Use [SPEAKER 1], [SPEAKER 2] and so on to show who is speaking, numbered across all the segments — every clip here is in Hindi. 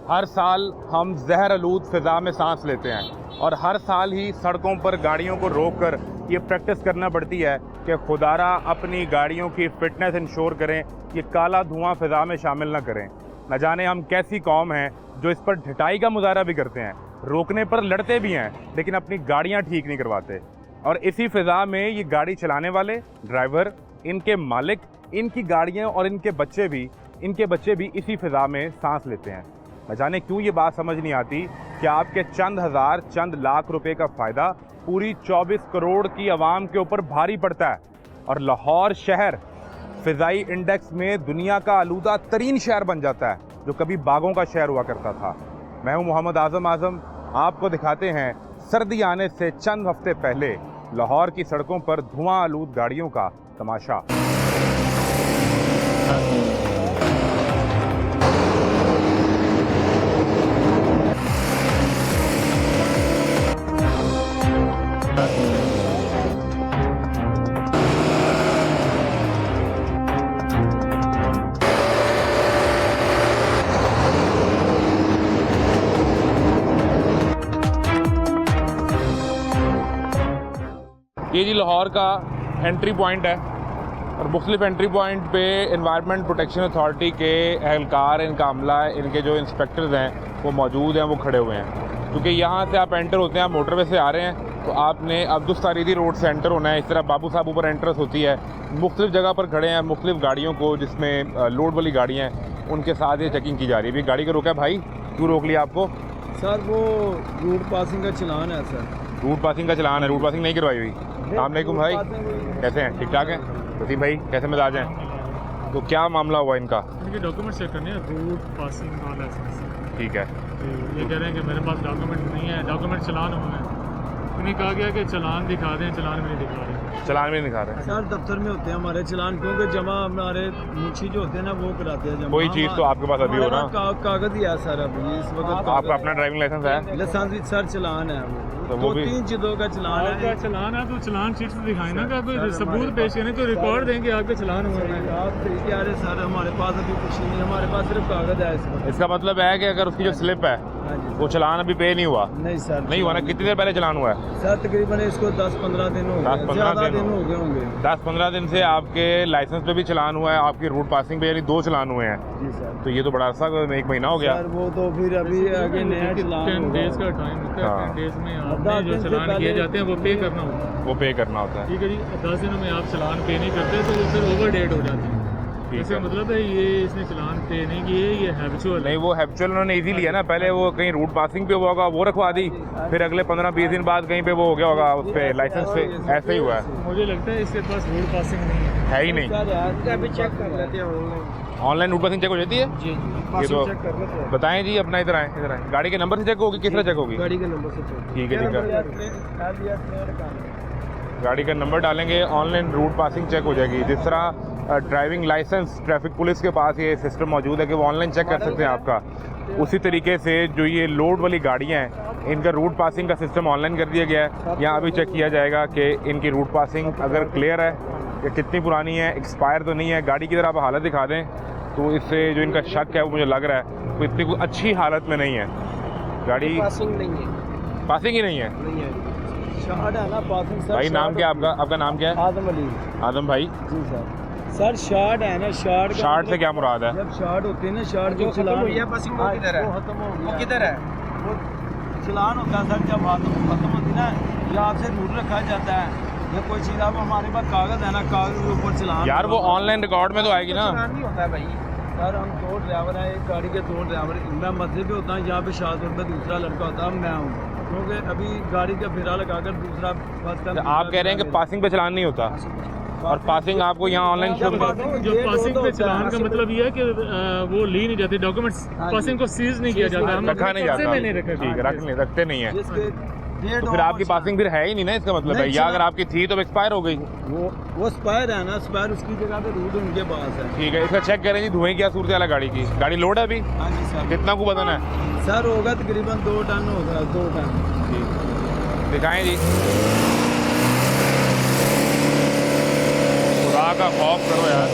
[SPEAKER 1] हर साल हम जहर आलूद फ़िज़ा में सांस लेते हैं और हर साल ही सड़कों पर गाड़ियों को रोककर ये प्रैक्टिस करना पड़ती है कि खुदारा अपनी गाड़ियों की फ़िटनेस इंश्योर करें, ये काला धुआं फ़िज़ा में शामिल ना करें। न जाने हम कैसी कौम हैं जो इस पर ढिठाई का मुजाहरा भी करते हैं, रोकने पर लड़ते भी हैं, लेकिन अपनी गाड़ियाँ ठीक नहीं करवाते। और इसी फ़िज़ा में ये गाड़ी चलाने वाले ड्राइवर, इनके मालिक, इनकी गाड़ियाँ और इनके बच्चे भी इसी फ़िज़ा में सांस लेते हैं। न जाने क्यों ये बात समझ नहीं आती कि आपके चंद हज़ार, चंद लाख रुपए का फ़ायदा पूरी 24 करोड़ की आवाम के ऊपर भारी पड़ता है। और लाहौर शहर फ़िज़ाई इंडेक्स में दुनिया का आलूदा तरीन शहर बन जाता है, जो कभी बागों का शहर हुआ करता था। मैं हूँ मोहम्मद आज़म, आपको दिखाते हैं सर्दी आने से चंद हफ्ते पहले लाहौर की सड़कों पर धुआं आलूद गाड़ियों का तमाशा। ये जी लाहौर का एंट्री पॉइंट है और मुख्तलिफ एंट्री पॉइंट पे एनवायरनमेंट प्रोटेक्शन अथॉरिटी के एहलकार, इनका अमला, इनके जो इंस्पेक्टर्स हैं वो मौजूद हैं, वो खड़े हुए हैं। क्योंकि यहाँ से आप एंटर होते हैं, आप मोटरवे से आ रहे हैं तो आपने अब्दुस्तारीदी रोड से एंटर होना है। इस तरह बाबू साहब ऊपर एंट्रेंस होती है। मुख्तलिफ जगह पर खड़े हैं, मुख्तलिफ गाड़ियों को, जिसमें लोड वाली गाड़ियाँ हैं, उनके साथ ये चेकिंग की जा रही है। अभी गाड़ी को रोका है भाई, क्यों रोक लिया आपको?
[SPEAKER 2] सर वो रूट पासिंग का चलान है सर।
[SPEAKER 1] रूट पासिंग का चलान है, रूट पासिंग नहीं करवाई हुई। अस्सलामुअलैकुम भाई, कैसे हैं? ठीक ठाक हैं? वसीम भाई कैसे मिजाज हैं? तो क्या मामला हुआ इनका?
[SPEAKER 3] इनके डॉक्यूमेंट चेक करने हैं, रूट पासिंग और लाइसेंस।
[SPEAKER 1] ठीक है।
[SPEAKER 3] तो ये कह रहे हैं कि मेरे पास डॉक्यूमेंट नहीं है, डॉक्यूमेंट चलान हुआ है। उन्हें कहा गया कि चलान दिखा दें, चलान में नहीं दिखा रहे।
[SPEAKER 1] चलान में नहीं दिखा रहे
[SPEAKER 2] सर दफ्तर में होते हैं हमारे चलान, क्योंकि जमा हमारे मुंशी जो होते हैं ना वो कराते हैं जमा।
[SPEAKER 1] कोई चीज़ तो आपके पास अभी हो ना?
[SPEAKER 2] कागज ही है सर अभी इस वक्त।
[SPEAKER 1] आपका अपना ड्राइविंग लाइसेंस है?
[SPEAKER 2] लाइसेंस भी सर चलान है
[SPEAKER 1] तो वो भी
[SPEAKER 2] 3 चीज़ों का चलान है।
[SPEAKER 3] चलान है तो चलान शीट से दिखाए ना, कोई सबूत पेश करें तो रिकॉर्ड देंगे आपके चलान हुए हैं।
[SPEAKER 2] आप कह रहे सर हमारे पास अभी कुछ नहीं, हमारे पास सिर्फ कागज है इस वक्त।
[SPEAKER 1] इसका मतलब है कि अगर उसकी जो स्लिप है वो चलान अभी पे नहीं हुआ?
[SPEAKER 2] नहीं सर,
[SPEAKER 1] नहीं हुआ ना? कितनी देर पहले चलान हुआ है?
[SPEAKER 2] सर तकरीबन इसको 10-15 दिन हो गए,
[SPEAKER 1] 10-15 दिन
[SPEAKER 2] हो गए होंगे।
[SPEAKER 1] 10-15 दिन से आपके लाइसेंस पे भी चलान हुआ है, आपकी रूट पासिंग पे यानी 2 चलान हुए हैं।
[SPEAKER 2] जी सर।
[SPEAKER 1] तो ये तो बड़ा अर्सा, 1 महीना हो गया
[SPEAKER 2] सर। वो तो फिर अभी आगे नया चलान
[SPEAKER 3] 10 डेज का टाइम होता है। 10 डेज में आपने जो चलान किए जाते हैं वो पे करना होता है।
[SPEAKER 1] वो पे करना होता है।
[SPEAKER 3] ठीक है जी। 10 दिनों में आप चलान पे नहीं करते तो वो फिर ओवर डेट हो जाते हैं। इसका मतलब है ये इसने चलान पे नहीं किए, ये हैबिचुअल
[SPEAKER 1] नहीं। वो हैबिचुअल उन्होंने इजी लिया ना, पहले वो कहीं रूट पासिंग पे हुआ होगा वो रखवा दी, फिर अगले 15-20 दिन बाद कहीं पे वो हो गया होगा उस पे लाइसेंस पे। ऐसे ही हुआ है।
[SPEAKER 3] मुझे लगता है इसके पास रूट पासिंग नहीं
[SPEAKER 1] है ही नहीं।
[SPEAKER 2] अभी चेक कर लेते हैं
[SPEAKER 1] ऑनलाइन रूट पासिंग चेक हो जाती है
[SPEAKER 2] जी।
[SPEAKER 1] ये तो बताएं जी अपना। इधर आए। गाड़ी के नंबर से चेक होगी? किस तरह चेक होगी?
[SPEAKER 2] गाड़ी के नंबर से चेक।
[SPEAKER 1] ठीक है, ठीक है। गाड़ी का नंबर डालेंगे, ऑनलाइन रूट पासिंग चेक हो जाएगी। जिस तरह ड्राइविंग लाइसेंस ट्रैफिक पुलिस के पास ये सिस्टम मौजूद है कि वो ऑनलाइन चेक कर सकते हैं आपका, उसी तरीके से जो ये लोड वाली गाड़ियाँ हैं इनका रूट पासिंग का सिस्टम ऑनलाइन कर दिया गया है। यहाँ अभी चेक किया जाएगा कि इनकी रूट पासिंग अगर क्लियर है या कितनी पुरानी है, एक्सपायर तो नहीं है। गाड़ी की तरह आप हालत दिखा दें तो इससे जो इनका शक है वो मुझे लग रहा है वो इतनी अच्छी हालत में नहीं है। गाड़ी
[SPEAKER 2] पासिंग नहीं है,
[SPEAKER 1] पासिंग ही नहीं है।
[SPEAKER 2] शार्ट है ना पासिंग सर।
[SPEAKER 1] भाई नाम क्या आपका? आपका नाम क्या है?
[SPEAKER 2] आदम अली।
[SPEAKER 1] आदम भाई
[SPEAKER 2] जी सर। सर शार्ट है ना, शार्ट
[SPEAKER 1] से क्या मुराद है?
[SPEAKER 2] जब शार्ट होते हैं ना, शार्ट जो चलान पासिंग वो किधर है? वो किधर है? वो चलान होता है सर जब खत्म होती है ना, या आपसे रूट रखा जाता है या कोई चीज़। आप हमारे पास कागज है ना, कागज के ऊपर चलान।
[SPEAKER 1] यार वो ऑनलाइन रिकॉर्ड में तो आएगी ना?
[SPEAKER 2] नहीं होता है भाई। सर हम 2 ड्राइवर हैं, एक गाड़ी के 2 ड्राइवर। मैं मस्जिद पे होता हूँ, यहाँ पे शाहपुर में दूसरा लड़का होता है, मैं हूँ। क्योंकि अभी गाड़ी का फिरा लगाकर दूसरा फर्स्ट टाइम।
[SPEAKER 1] आप कह रहे हैं कि पासिंग पे चलान नहीं होता और पासिंग आपको यहाँ ऑनलाइन शो
[SPEAKER 3] जो पासिंग पे चलान का मतलब ये है कि वो ली नहीं जाती डॉक्यूमेंट्स, पासिंग को सीज नहीं किया जाता,
[SPEAKER 1] रखा नहीं जाता।
[SPEAKER 3] नहीं रखा।
[SPEAKER 1] ठीक है, रखते नहीं है। तो फिर आपकी पासिंग फिर है ही नहीं ना, इसका मतलब है, या अगर आपकी थी तो एक्सपायर हो गई।
[SPEAKER 2] वो स्पायर है ना, स्पायर उसकी जगह पे रूट उनके पास है।
[SPEAKER 1] ठीक है, इसका चेक करें जी, धुएं क्या सूरत है गाड़ी की। गाड़ी लोड है अभी?
[SPEAKER 2] हाँ जी सर।
[SPEAKER 1] कितना को वजन है
[SPEAKER 2] सर? होगा तकरीबन 2 टन होगा, 2 टन।
[SPEAKER 1] ठीक, दिखाएं जी। खुदा का खौफ करो यार,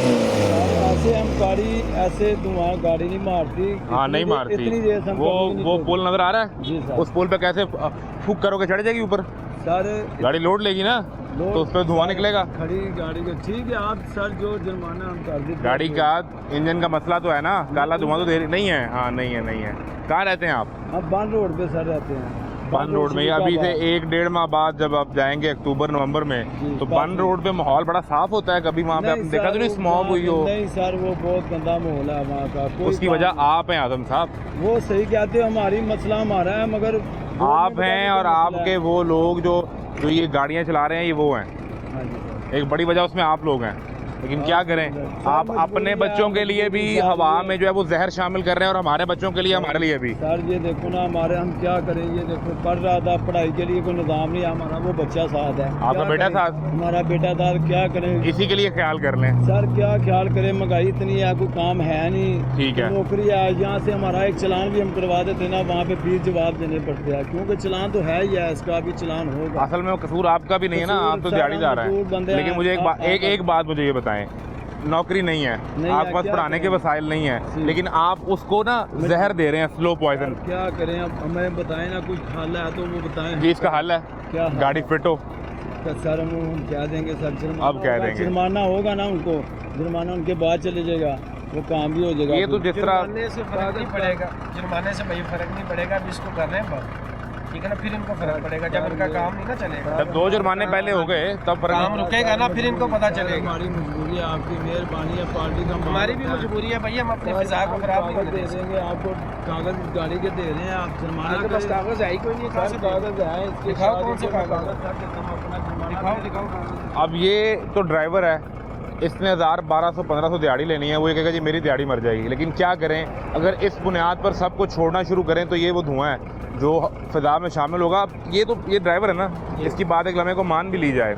[SPEAKER 2] ऐसे हम गाड़ी ऐसे धुआं गाड़ी नहीं मारती।
[SPEAKER 1] हाँ नहीं मारती।
[SPEAKER 2] इतनी रेस हम
[SPEAKER 1] वो पुल नजर आ रहा है
[SPEAKER 2] जी सर।
[SPEAKER 1] उस पुल पे कैसे फूक करोगे, चढ़ जाएगी ऊपर?
[SPEAKER 2] सर
[SPEAKER 1] गाड़ी लोड लेगी ना, तो उस पर धुआं निकलेगा।
[SPEAKER 2] खड़ी गाड़ी का ठीक है आप सर, जो जुर्माना हम कर देते।
[SPEAKER 1] गाड़ी का इंजन का मसला तो है ना, काला धुआं तो नहीं है। हाँ नहीं है, नहीं है। कहाँ रहते हैं आप?
[SPEAKER 2] हम बन रोड पे सर रहते हैं।
[SPEAKER 1] बन रोड में। अभी से 1-1.5 माह बाद जब आप जाएंगे अक्टूबर नवंबर में, तो बन रोड पे माहौल बड़ा साफ होता है। कभी वहाँ पे आपने देखा तो नहीं स्मॉग हुई हो?
[SPEAKER 2] नहीं सर, वो बहुत गंदा माहौल है वहाँ का।
[SPEAKER 1] उसकी वजह आप हैं आजम साहब।
[SPEAKER 2] वो सही कहते हो, हमारी मसला हमारा है, मगर
[SPEAKER 1] आप हैं और आपके वो लोग जो ये गाड़ियाँ चला रहे हैं, ये वो हैं।
[SPEAKER 2] हाँ जी सर।
[SPEAKER 1] एक बड़ी वजह उसमें आप लोग हैं। लेकिन क्या करें, आप अपने बच्चों के लिए भी हवा में जो है वो जहर शामिल कर रहे हैं, और हमारे बच्चों के लिए, हमारे लिए भी।
[SPEAKER 2] सर ये देखो ना, हमारे हम क्या करें, ये देखो पढ़ रहा था, पढ़ाई के लिए कोई निज़ाम नहीं, हमारा वो बच्चा साथ है।
[SPEAKER 1] आपका बेटा साथ?
[SPEAKER 2] हमारा बेटा साथ, क्या करें?
[SPEAKER 1] इसी के लिए ख्याल कर लें
[SPEAKER 2] सर, क्या ख्याल करें, महंगाई इतनी है, कोई काम है नहीं।
[SPEAKER 1] ठीक है,
[SPEAKER 2] नौकरी है, यहाँ से हमारा एक चलान भी हम करवा देते ना, वहाँ पे फीस जवाब देने पड़ते हैं, क्योंकि चलान तो है ही है, इसका भी चलान होगा।
[SPEAKER 1] असल में वो कसूर आपका भी नहीं है ना, आप तो दिहाड़ीदार हैं। लेकिन मुझे एक बात मुझे ये बताएं, नौकरी नहीं है, आपके पास पढ़ाने के वसाइल नहीं है, लेकिन आप उसको ना जहर दे रहे हैं, स्लो पॉइजन।
[SPEAKER 2] क्या करें अब, हमें बताएं ना, कुछ हल है तो वो बताएं
[SPEAKER 1] जी। इसका हल है
[SPEAKER 2] क्या?
[SPEAKER 1] गाड़ी फिट हो।
[SPEAKER 2] सर हम क्या देंगे सर?
[SPEAKER 1] अब कह देंगे
[SPEAKER 2] जुर्माना होगा ना उनको, जुर्माना उनके बाद चले जाएगा, वो काम भी हो जाएगा।
[SPEAKER 1] ये तो जिस तरह
[SPEAKER 4] जुर्माने से फर्क नहीं पड़ेगा, जुर्माने से भाई फर्क नहीं पड़ेगा, अब इसको कर रहे हैं बस, ठीक है ना, फिर इनको फर्क पड़ेगा जब इनका काम नहीं ना चलेगा।
[SPEAKER 1] जब 2 जुर्माने पहले हो गए तब
[SPEAKER 4] काम रुकेगा ना, फिर इनको पता चलेगा।
[SPEAKER 2] हमारी मजबूरी है, आपकी मेहरबानी है, पार्टी का
[SPEAKER 4] हमारी भी मजबूरी है भैया, हम अपने फिजा को खराब नहीं
[SPEAKER 2] दे
[SPEAKER 4] करते।
[SPEAKER 2] देंगे आपको, कागज गाड़ी के दे रहे हैं आप, जुर्माना
[SPEAKER 4] बस कागज है ही कोई नहीं,
[SPEAKER 2] कागज है इसके,
[SPEAKER 4] दिखाओ कौन से कागज?
[SPEAKER 2] दिखाओ
[SPEAKER 4] दिखाओ।
[SPEAKER 1] अब ये तो ड्राइवर है, इसने 1000, 1200, 1500 दिहाड़ी लेनी है, वो ये कहेगा जी मेरी दिहाड़ी मर जाएगी। लेकिन क्या करें, अगर इस बुनियाद पर सब कुछ छोड़ना शुरू करें तो ये वो धुआं है जो फिजा में शामिल होगा। ये ड्राइवर है ना, इसकी बात एक लम्हे को मान भी ली जाए।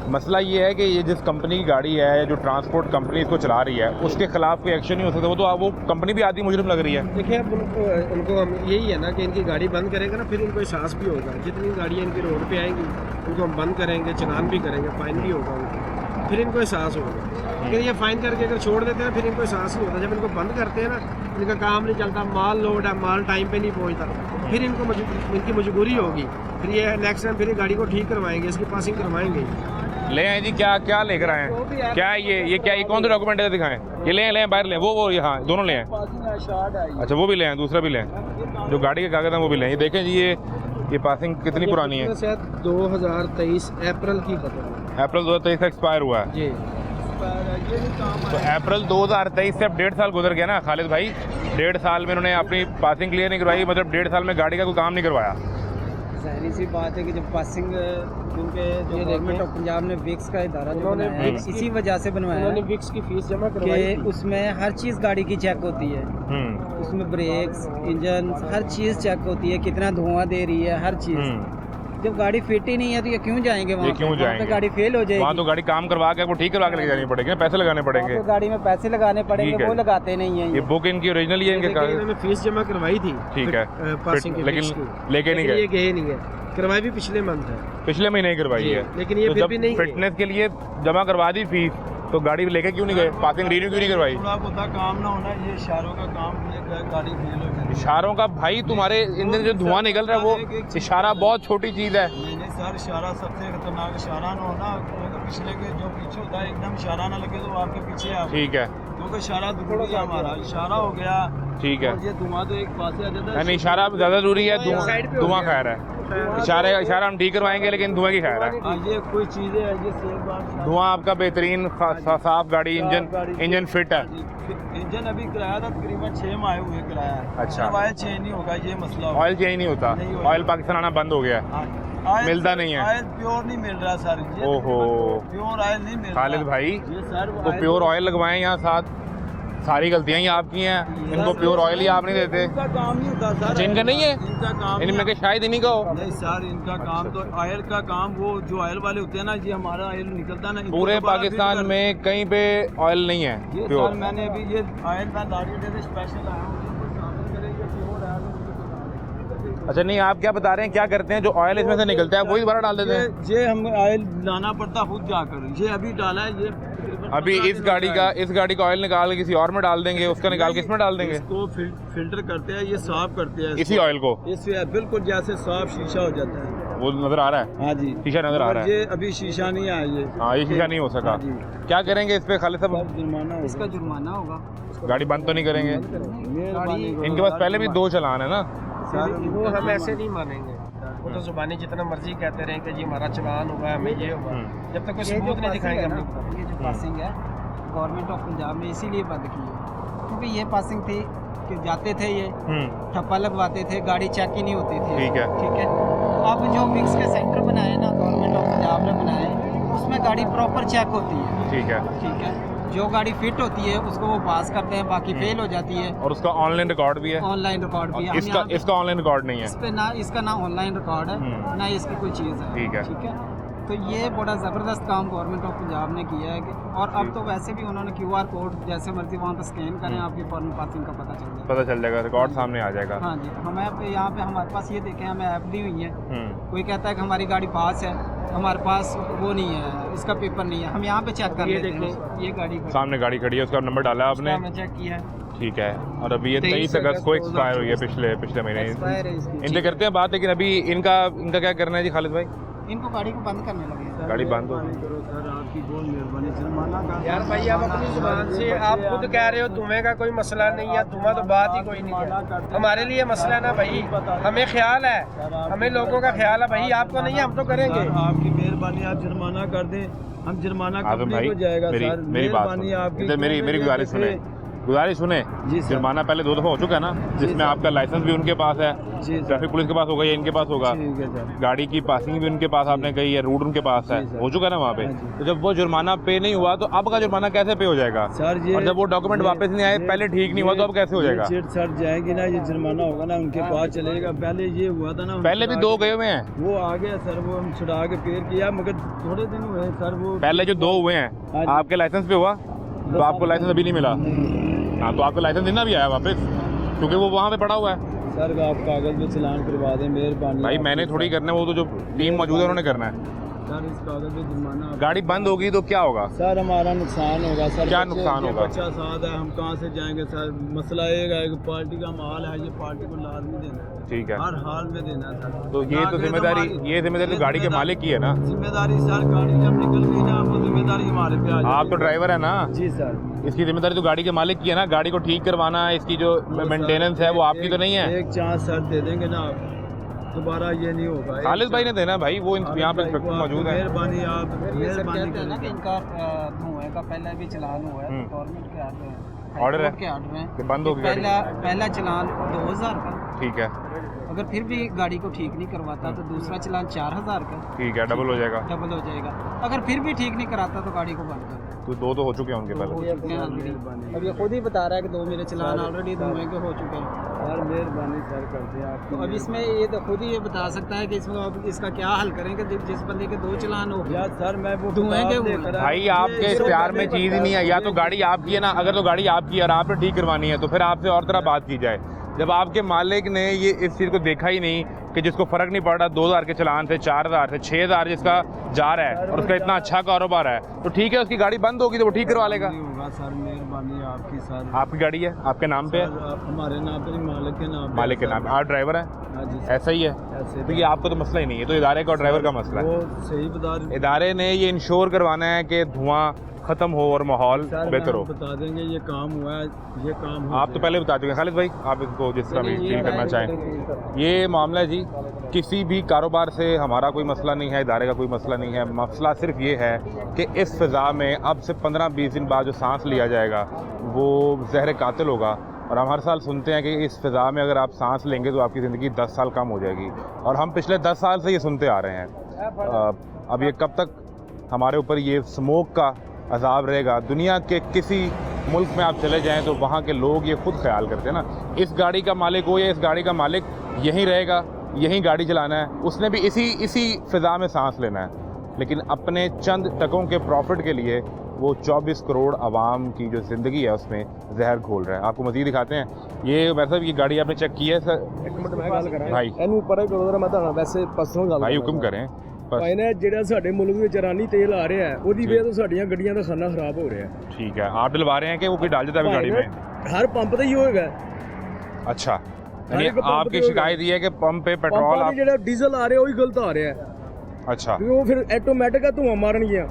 [SPEAKER 1] मसला ये है कि ये जिस कंपनी की गाड़ी है, जो ट्रांसपोर्ट कंपनी इसको चला रही है, उसके खिलाफ कोई एक्शन नहीं हो सकता। वो कंपनी भी आधी मुजरिम लग रही है।
[SPEAKER 4] देखिए अब उनको हम यही है ना कि इनकी गाड़ी बंद करेंगे ना, फिर इनको एहसास भी होगा। जितनी गाड़ियाँ इनकी रोड पे आएंगी उनको हम बंद करेंगे, चलान भी करेंगे, फाइन भी होगा उनको, फिर इनको एहसास होगा। लेकिन ये फाइन करके अगर छोड़ देते हैं फिर इनको एहसास नहीं होता। जब इनको बंद करते हैं ना, इनका काम नहीं चलता, माल लोड है, माल टाइम पे नहीं पहुंचता, फिर इनकी मजबूरी होगी, फिर ये नेक्स्ट टाइम फिर ये गाड़ी को ठीक करवाएंगे, इसकी पासिंग करवाएंगे।
[SPEAKER 1] ले आए जी, क्या लेकर आए हैं? क्या ये क्या ये कौन सा डॉक्यूमेंट है दिखाएं? ये ले बाहर ले, वो यहाँ दोनों ले आए। अच्छा वो भी ले आए, दूसरा भी ले आए, जो गाड़ी के कागज हैं वो भी ले आए। ये देखें जी, ये पासिंग कितनी पुरानी है?
[SPEAKER 4] 2023 अप्रैल की खत्म,
[SPEAKER 1] अप्रैल 2023 से एक्सपायर हुआ है
[SPEAKER 4] जी।
[SPEAKER 1] तो अप्रैल 2023 से अब 1.5 साल गुजर गया ना खालिद भाई। 1.5 साल में उन्होंने अपनी पासिंग क्लियर नहीं करवाई, मतलब 1.5 साल में गाड़ी का कोई काम नहीं करवाया।
[SPEAKER 5] जाहिर सी बात है कि जब पासिंग क्योंकि जो गवर्नमेंट ऑफ पंजाब ने विक्स का इदारा जो बनाया है, इसी वजह से बनवाया
[SPEAKER 4] उन्होंने
[SPEAKER 5] है
[SPEAKER 4] विक्स की फीस जमा करवाई
[SPEAKER 5] कि
[SPEAKER 4] थी।
[SPEAKER 5] उसमें हर चीज़ गाड़ी की चेक होती है, उसमें ब्रेक्स, इंजन, हर चीज़ चेक होती है, कितना धुआं दे रही है, हर चीज़। जब गाड़ी फिट ही नहीं है तो ये क्यों जाएंगे वहाँ?
[SPEAKER 1] क्यों जाएंगे?
[SPEAKER 5] गाड़ी फेल हो जाएगी।
[SPEAKER 1] वहाँ तो गाड़ी काम करवा के वो ठीक करवा के लेके जानी पड़ेगी, पैसे लगाने पड़ेंगे।
[SPEAKER 5] तो गाड़ी में पैसे लगाने पड़ेंगे, वो लगाते नहीं है।
[SPEAKER 1] ये बुक इनकी ओरिजिनल ही है, इनके कागज।
[SPEAKER 4] इन्होंने फीस जमा करवाई थी,
[SPEAKER 1] ठीक है,
[SPEAKER 4] पासिंग की,
[SPEAKER 1] लेकिन लेके नहीं
[SPEAKER 4] ये
[SPEAKER 1] गए।
[SPEAKER 4] गए नहीं है, करवाई भी पिछले मंथ है,
[SPEAKER 1] पिछले महीने ही करवाई है,
[SPEAKER 4] लेकिन ये
[SPEAKER 1] तो
[SPEAKER 4] फिर
[SPEAKER 1] जब
[SPEAKER 4] भी नहीं गए।
[SPEAKER 1] फिटनेस के लिए जमा करवा दी फीस, तो गाड़ी लेके क्यों नहीं गए? पासिंग रिन्यू क्यों नहीं करवाई?
[SPEAKER 2] थोड़ा बहुत काम ना होना, ये इशारों का काम, ये गाड़ी फेल हो गई।
[SPEAKER 1] इशारों का भाई, तुम्हारे इंजन जो धुआं निकल रहा है वो इशारा बहुत छोटी चीज है।
[SPEAKER 2] नहीं सर, इशारा सबसे खतरनाक, इशारा ना होना, क्योंकि पिछले के जो पीछे होता है एकदम इशारा ना लगे तो वो आपके पीछे आ,
[SPEAKER 1] ठीक है,
[SPEAKER 2] क्योंकि इशारा जरूरी है, हमारा इशारा हो गया,
[SPEAKER 1] ठीक है।
[SPEAKER 2] और ये धुआं तो एक पास आ जाता है।
[SPEAKER 1] नहीं, इशारा ज्यादा जरूरी है, धुआं खैर है। इशारा हम ठीक करवाएंगे, लेकिन धुआं की खैर है।
[SPEAKER 2] ये कोई चीज़ें है, ये सेफ बात।
[SPEAKER 1] धुआं आपका बेहतरीन, साफ गाड़ी, इंजन फिट है।
[SPEAKER 2] इंजन अभी कराया था, तकरीबन 6 माह हुए कराया है।
[SPEAKER 1] अच्छा।
[SPEAKER 2] ऑयल चेंज नहीं होगा, ये मसला होगा।
[SPEAKER 1] ऑयल चेंज नहीं होता, ऑयल पाकिस्तान आना बंद हो गया है,
[SPEAKER 2] ऑयल
[SPEAKER 1] मिलता नहीं है।
[SPEAKER 2] ऑयल प्योर नहीं मिल रहा सर,
[SPEAKER 1] ओहो,
[SPEAKER 2] प्योर ऑयल नहीं मिल रहा
[SPEAKER 1] खालिद भाई
[SPEAKER 2] ये सर,
[SPEAKER 1] तो प्योर ऑयल लगवाएं यहाँ साथ। सारी गलतियाँ ही आपकी हैं, इनको प्योर ऑयल ही आप नहीं देते।
[SPEAKER 2] इनका काम नहीं होता सर,
[SPEAKER 1] अच्छा, इनका नहीं है?
[SPEAKER 2] इनका काम
[SPEAKER 1] इनमें के शायद इन्हीं का हो।
[SPEAKER 2] नहीं सर, इनका काम तो ऑयल का काम, वो जो ऑयल वाले होते हैं ना जी, हमारा ऑयल निकलता है ना, इनको
[SPEAKER 1] पूरे
[SPEAKER 2] दोबारा
[SPEAKER 1] पाकिस्तान
[SPEAKER 2] फिट
[SPEAKER 1] में कहीं पे ऑयल नहीं है
[SPEAKER 2] ये
[SPEAKER 1] प्योर।
[SPEAKER 2] सर मैंने अभी ये ऑयल का गाड़ी दे स्पेशल आया हूँ, इनको शामिल करेंगे प्योर है तो
[SPEAKER 1] अच्छा नहीं, आप क्या बता रहे हैं, क्या करते हैं जो ऑयल इसमें से निकलता है वही दोबारा डाल देते हैं?
[SPEAKER 2] ये हम ऑयल लाना पड़ता खुद जाकर, ये अभी डाला है, ये
[SPEAKER 1] अभी इस गाड़ी का ऑयल निकाल के किसी और में डाल देंगे, उसका निकाल के इसमें डाल देंगे,
[SPEAKER 2] इसको फिल्टर करते हैं, ये साफ करते हैं
[SPEAKER 1] इसी ऑयल को।
[SPEAKER 2] इससे बिल्कुल जैसे साफ शीशा हो जाता है।
[SPEAKER 1] वो नजर आ रहा है?
[SPEAKER 2] हाँ जी,
[SPEAKER 1] शीशा नजर आ रहा है।
[SPEAKER 2] ये अभी शीशा नहीं आया ये।
[SPEAKER 1] हाँ, ये शीशा नहीं हो सका।
[SPEAKER 2] हाँ जी।
[SPEAKER 1] क्या करेंगे इस पे खालिद साहब?
[SPEAKER 2] जुर्माना होगा।
[SPEAKER 5] इसका जुर्माना होगा।
[SPEAKER 1] गाड़ी बंद तो नहीं करेंगे?
[SPEAKER 2] मेहरबानी करो।
[SPEAKER 1] इनके पास पहले भी 2 चालान है ना।
[SPEAKER 4] वो हम ऐसे नहीं मानेंगे, वो तो जुबानी जितना मर्जी कहते रहे कि जी हमारा चलान हुआ, हमें ये हुआ, जब तक कोई सबूत नहीं दिखाएंगे हम नहीं।
[SPEAKER 5] ये जो पासिंग है गवर्नमेंट ऑफ पंजाब ने इसीलिए बंद की है, क्योंकि ये पासिंग थी कि जाते थे ये ठप्पा लगवाते थे, गाड़ी चेक ही नहीं होती थी।
[SPEAKER 1] ठीक है।
[SPEAKER 5] ठीक है, अब जो मिक्स के सेंटर बनाए ना गवर्नमेंट ऑफ पंजाब ने बनाए, उसमें गाड़ी प्रॉपर चेक होती है।
[SPEAKER 1] ठीक है।
[SPEAKER 5] ठीक है, जो गाड़ी फिट होती है उसको वो पास करते हैं, बाकी फेल हो जाती है।
[SPEAKER 1] और उसका ऑनलाइन रिकॉर्ड भी है?
[SPEAKER 5] ऑनलाइन रिकॉर्ड भी है।
[SPEAKER 1] इसका ऑनलाइन रिकॉर्ड नहीं है?
[SPEAKER 5] इस पे ना इसका ना ऑनलाइन रिकॉर्ड है ना इसकी कोई चीज़ है।
[SPEAKER 1] ठीक है।
[SPEAKER 5] ठीक है, तो ये बड़ा ज़बरदस्त काम गवर्नमेंट ऑफ पंजाब ने किया है कि, और अब तो वैसे भी उन्होंने QR कोड जैसे मर्जी वहाँ पे स्कैन करें, आपकी फॉरन पासिंग का पता चल जाएगा।
[SPEAKER 1] पता चल जाएगा, रिकॉर्ड सामने आ जाएगा।
[SPEAKER 5] हाँ जी, हमें यहाँ पे हमारे पास ये देखें, हमें ऐप दी हुई है, कोई कहता है कि हमारी गाड़ी पास है, हमारे पास वो नहीं है, इसका पेपर नहीं है, हम यहाँ पे चेक कर लेते हैं। ये गाड़ी
[SPEAKER 1] सामने गाड़ी खड़ी है, उसका नंबर डाला आपने?
[SPEAKER 5] हमने चेक किया है।
[SPEAKER 1] ठीक है। और अभी ये 23 अगस्त को एक्सपायर हुई है, पिछले महीने।
[SPEAKER 5] एक्सपायर है इसकी।
[SPEAKER 1] इनसे करते हैं बात, लेकिन अभी इनका क्या करना है जी खालिद भाई?
[SPEAKER 5] इनको गाड़ी को बंद करने लगे हैं।
[SPEAKER 1] गाड़ी बंद हो।
[SPEAKER 2] करो सर, आपकी बहुत मेहरबानी। जुर्माना का
[SPEAKER 4] यार भाई आप अपनी जुबान से आप खुद कह रहे हो धुएं का कोई मसला नहीं है, धुआं तो बात ही कोई नहीं है, हमारे लिए मसला है ना भाई, हमें ख्याल है, हमें लोगों का ख्याल है भाई, आपको नहीं है, हम तो करेंगे।
[SPEAKER 2] सर, आपकी मेहरबानी, आप जुर्माना कर दें, हम जुर्माना कंपनी को जाएगा सर।
[SPEAKER 1] मेरी बात
[SPEAKER 2] आपकी,
[SPEAKER 1] मेरी गुजारिश सुने।
[SPEAKER 2] जी सर।
[SPEAKER 1] जुर्माना पहले 2 दफ़ा हो चुका है ना, जिसमें आपका लाइसेंस भी उनके पास है,
[SPEAKER 2] जी सर।
[SPEAKER 1] ट्रैफिक पुलिस के पास होगा या इनके पास होगा,
[SPEAKER 2] ठीक है सर।
[SPEAKER 1] गाड़ी की पासिंग भी उनके पास आपने कही है, रूट उनके पास है,
[SPEAKER 2] जी सर।
[SPEAKER 1] हो चुका है ना वहाँ पे।
[SPEAKER 2] हाँ जी।
[SPEAKER 1] तो जब वो जुर्माना पे नहीं हुआ तो अब का जुर्माना कैसे पे हो जाएगा
[SPEAKER 2] सर ये,
[SPEAKER 1] और जब वो डॉक्यूमेंट वापस नहीं आए, पहले ठीक नहीं हुआ, तो अब कैसे हो जाएगा?
[SPEAKER 2] चिट सर जाएंगी ना, ये जुर्माना होगा ना, उनके पास चलेगा। पहले ये हुआ था ना,
[SPEAKER 1] पहले भी 2 गए हुए हैं,
[SPEAKER 2] वो आ गया सर, वो हम छुड़ा के पेड़ किया, मगर थोड़े दिन हुए सर। वो
[SPEAKER 1] पहले जो 2 हुए हैं
[SPEAKER 2] हाँ जी।
[SPEAKER 1] आपके लाइसेंस पे हुआ, तो आपको लाइसेंस अभी नहीं मिला। हाँ, तो आपको लाइसेंस देना भी आया वापस, क्योंकि वो वहाँ पे पड़ा हुआ है।
[SPEAKER 2] सर आप कागज पे चलान करवा दें, मेहरबानी।
[SPEAKER 1] भाई मैंने थोड़ी करना है, वो तो जो टीम मौजूद है उन्होंने करना है।
[SPEAKER 2] सर इस कागज पे जुर्माना।
[SPEAKER 1] गाड़ी बंद होगी तो क्या होगा?
[SPEAKER 2] सर हमारा नुकसान होगा सर।
[SPEAKER 1] क्या नुकसान होगा?
[SPEAKER 2] बच्चा साथ है, हम कहाँ से जाएंगे सर? मसला ये है कि पार्टी का माल है, ये पार्टी को लाजमी देना है,
[SPEAKER 1] ठीक है।
[SPEAKER 2] हर हाल में देना है सर।
[SPEAKER 1] तो ये तो जिम्मेदारी तो गाड़ी के मालिक की है ना।
[SPEAKER 2] जिम्मेदारी सर, गाड़ी जब निकल गई ना, वो जिम्मेदारी हमारे पे आ जाएगी।
[SPEAKER 1] आप तो ड्राइवर है ना।
[SPEAKER 2] जी सर।
[SPEAKER 1] इसकी जिम्मेदारी तो गाड़ी के मालिक की है ना, गाड़ी को ठीक करवाना, इसकी जो मेंटेनेंस है वो आपकी तो नहीं है।
[SPEAKER 2] एक चांस सर दे देंगे ना आप, दोबारा ये नहीं होगा।
[SPEAKER 1] खालिद भाई ने देना भाई, वो यहाँ पे इंस्पेक्टर मौजूद है।
[SPEAKER 2] मेहरबानी, आप मेहरबानी
[SPEAKER 5] कहते हैं ना कि इनका धुएं का पहले भी चलान हुआ है, गवर्नमेंट के
[SPEAKER 1] ऑर्डर है
[SPEAKER 5] के ऑर्डर है
[SPEAKER 1] कि बंद होगी गाड़ी।
[SPEAKER 5] पहला चलान 2000 का,
[SPEAKER 1] ठीक है।
[SPEAKER 5] अगर फिर भी गाड़ी को ठीक नहीं करवाता तो दूसरा चलान 4000 का,
[SPEAKER 1] ठीक है, डबल हो जाएगा।
[SPEAKER 5] डबल हो जाएगा। अगर फिर भी ठीक नहीं कराता तो गाड़ी को बंद कर।
[SPEAKER 1] तो 2 तो हो चुके हैं उनके पहले।
[SPEAKER 5] अब ये खुद ही बता रहा है कि 2 मेरे चलान ऑलरेडी धुएं के हो चुके हैं।
[SPEAKER 2] सर मेहरबानी सर करते हैं आपकी।
[SPEAKER 5] तो अब इसमें ये तो खुद ही ये बता सकता है कि इसमें अब इसका क्या हल करें कि जिस बंदे के 2 चलान हो गया।
[SPEAKER 2] यार सर मैं वो
[SPEAKER 5] धुएं के
[SPEAKER 2] किताब लेकर
[SPEAKER 1] भाई आपके इस प्यार में चीज़ ही नहीं है, या तो गाड़ी आपकी है ना, अगर तो गाड़ी आपकी है और आपने ठीक करवानी है तो फिर आपसे और तरह बात की जाए। जब आपके मालिक ने ये इस चीज़ को देखा ही नहीं कि जिसको फ़र्क नहीं पड़ रहा 2000 के चलान से 4000 से 6000 जिसका जा रहा है और उसका इतना अच्छा कारोबार है, तो ठीक है, उसकी गाड़ी बंद होगी तो वो ठीक करवा लेगा।
[SPEAKER 2] नहीं होगा सर, मेहरबानी आपकी सर।
[SPEAKER 1] आपकी गाड़ी है, आपके नाम पे है?
[SPEAKER 2] आप हमारे नाम पे नहीं, मालिक के नाम पे।
[SPEAKER 1] मालिक के नाम, आप ड्राइवर हैं?
[SPEAKER 2] हाँ जी।
[SPEAKER 1] ऐसा ही है।
[SPEAKER 2] ऐसे
[SPEAKER 1] तो ये आपको तो मसला ही नहीं है, तो इदारे का और ड्राइवर का मसला है।
[SPEAKER 2] वो सही बता रहे।
[SPEAKER 1] इदारे ने ये इंश्योर करवाना है कि धुआं खत्म हो और माहौल बेहतर हो।
[SPEAKER 2] बता देंगे ये काम हुआ है, ये काम हो
[SPEAKER 1] आप तो पहले बता चुके हैं खालिद भाई, आप इसको जिस तरह भी डील करना चाहें। ये मामला है जी, किसी भी कारोबार से हमारा कोई मसला नहीं है, इदारे का कोई मसला नहीं है। मसला सिर्फ ये है कि इस फ़िज़ा में अब से 15-20 दिन बाद जो सांस लिया जाएगा वो ज़हर कातिल होगा। और हम हर साल सुनते हैं कि इस फ़िज़ा में अगर आप सांस लेंगे तो आपकी ज़िंदगी 10 साल कम हो जाएगी, और हम पिछले 10 साल से ये सुनते आ रहे हैं। अब ये कब तक हमारे ऊपर ये स्मोक का अजाब रहेगा? दुनिया के किसी मुल्क में आप चले जाएं तो वहाँ के लोग ये खुद ख्याल करते हैं ना, इस गाड़ी का मालिक हो या इस गाड़ी का मालिक यहीं रहेगा, यहीं गाड़ी चलाना है, उसने भी इसी फ़िज़ा में सांस लेना है, लेकिन अपने चंद टकों के प्रॉफिट के लिए वो 24 करोड़ आवाम की जो ज़िंदगी है उसमें जहर घोल रहा है। आपको मज़ीद दिखाते हैं, ये वैसे ये गाड़ी आपने चेक की है सर? भाई
[SPEAKER 2] वैसे पर्सनल गल
[SPEAKER 1] भाई हुक्म करें
[SPEAKER 2] ਭਾਈ ਨੇ ਜਿਹੜਾ ਸਾਡੇ ਮੁਲਕ ਵਿੱਚ ਇਰਾਨੀ ਤੇਲ ਆ ਰਿਹਾ ਹੈ ਉਹਦੀ ਵਜ੍ਹਾ ਤੋਂ ਸਾਡੀਆਂ ਗੱਡੀਆਂ ਦਾ ਖਾਨਾ ਖਰਾਬ ਹੋ ਰਿਹਾ ਹੈ।
[SPEAKER 1] ठीक है, आप डलवा रहे हैं कि वो कोई डाल देता है अभी गाड़ी में?
[SPEAKER 2] ਹਰ ਪੰਪ ਤੇ ਹੀ ਹੋਏਗਾ।
[SPEAKER 1] अच्छा,
[SPEAKER 2] हर एक
[SPEAKER 1] यानी
[SPEAKER 2] पंप
[SPEAKER 1] आपकी
[SPEAKER 2] पे
[SPEAKER 1] शिकायत ये है कि पंप पे पेट्रोल
[SPEAKER 2] ਪੰਪਾਂ
[SPEAKER 1] आप...
[SPEAKER 2] ਤੇ ਜਿਹੜਾ ਡੀਜ਼ਲ ਆ ਰਿਹਾ ਉਹ ਹੀ ਗਲਤ ਆ ਰਿਹਾ ਹੈ
[SPEAKER 1] अच्छा,
[SPEAKER 2] ਕਿਉਂਕਿ ਉਹ ਫਿਰ ਆਟੋਮੈਟਿਕ ਧੂਆਂ ਮਾਰਨਗੀਆਂ।